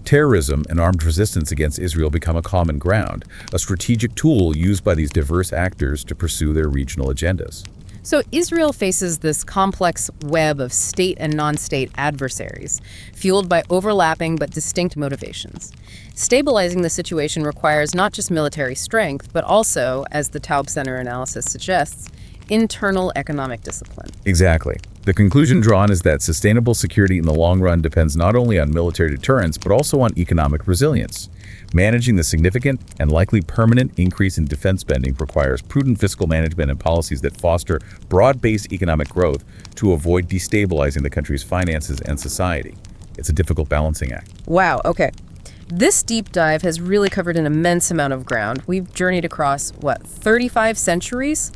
Terrorism and armed resistance against Israel become a common ground, a strategic tool used by these diverse actors to pursue their regional agendas. So Israel faces this complex web of state and non-state adversaries, fueled by overlapping but distinct motivations. Stabilizing the situation requires not just military strength, but also, as the Taub Center analysis suggests, internal economic discipline. Exactly. The conclusion drawn is that sustainable security in the long run depends not only on military deterrence, but also on economic resilience. Managing the significant and likely permanent increase in defense spending requires prudent fiscal management and policies that foster broad-based economic growth to avoid destabilizing the country's finances and society. It's a difficult balancing act. Wow, okay. This deep dive has really covered an immense amount of ground. We've journeyed across, 35 centuries?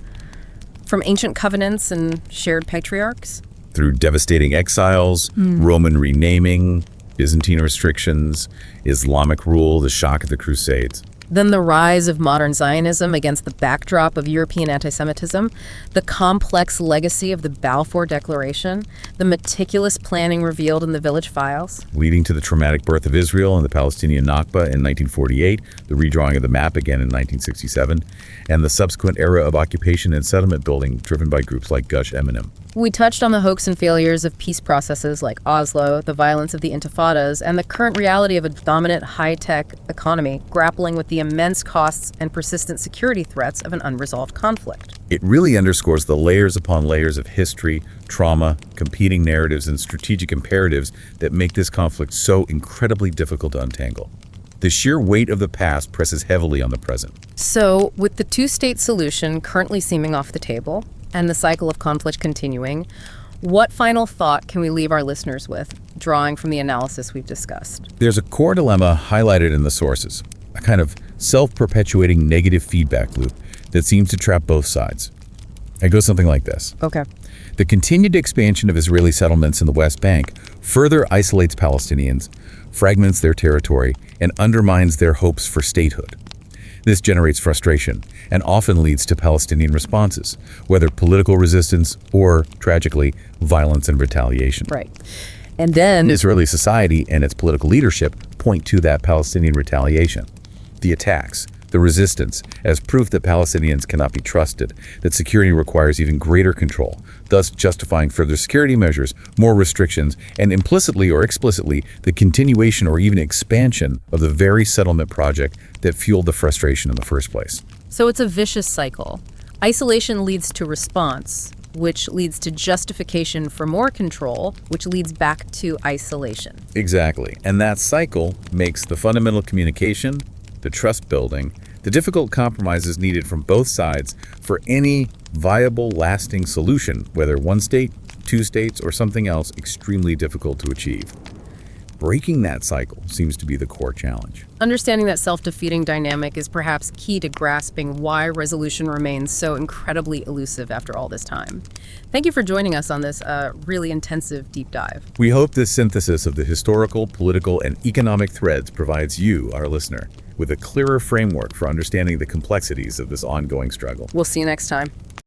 From ancient covenants and shared patriarchs? Through devastating exiles, Roman renaming, Byzantine restrictions, Islamic rule, the shock of the Crusades. Then the rise of modern Zionism against the backdrop of European anti-Semitism, the complex legacy of the Balfour Declaration, the meticulous planning revealed in the Village Files. Leading to the traumatic birth of Israel and the Palestinian Nakba in 1948, the redrawing of the map again in 1967, and the subsequent era of occupation and settlement building driven by groups like Gush Emunim. We touched on the hoax and failures of peace processes like Oslo, the violence of the intifadas, and the current reality of a dominant high-tech economy grappling with the immense costs and persistent security threats of an unresolved conflict. It really underscores the layers upon layers of history, trauma, competing narratives, and strategic imperatives that make this conflict so incredibly difficult to untangle. The sheer weight of the past presses heavily on the present. So, with the two-state solution currently seeming off the table, and the cycle of conflict continuing, what final thought can we leave our listeners with, drawing from the analysis we've discussed? There's a core dilemma highlighted in the sources, a kind of self-perpetuating negative feedback loop that seems to trap both sides. It goes something like this. Okay. The continued expansion of Israeli settlements in the West Bank further isolates Palestinians, fragments their territory, and undermines their hopes for statehood. This generates frustration and often leads to Palestinian responses, whether political resistance or, tragically, violence and retaliation. Right. And then Israeli society and its political leadership point to that Palestinian retaliation. The attacks, the resistance, as proof that Palestinians cannot be trusted, that security requires even greater control, thus justifying further security measures, more restrictions, and implicitly or explicitly the continuation or even expansion of the very settlement project that fueled the frustration in the first place. So it's a vicious cycle. Isolation leads to response, which leads to justification for more control, which leads back to isolation. Exactly. And that cycle makes the fundamental communication, the trust building, the difficult compromises needed from both sides for any viable, lasting solution, whether one state, two states, or something else, extremely difficult to achieve. Breaking that cycle seems to be the core challenge. Understanding that self-defeating dynamic is perhaps key to grasping why resolution remains so incredibly elusive after all this time. Thank you for joining us on this really intensive deep dive. We hope this synthesis of the historical, political, and economic threads provides you, our listener, with a clearer framework for understanding the complexities of this ongoing struggle. We'll see you next time.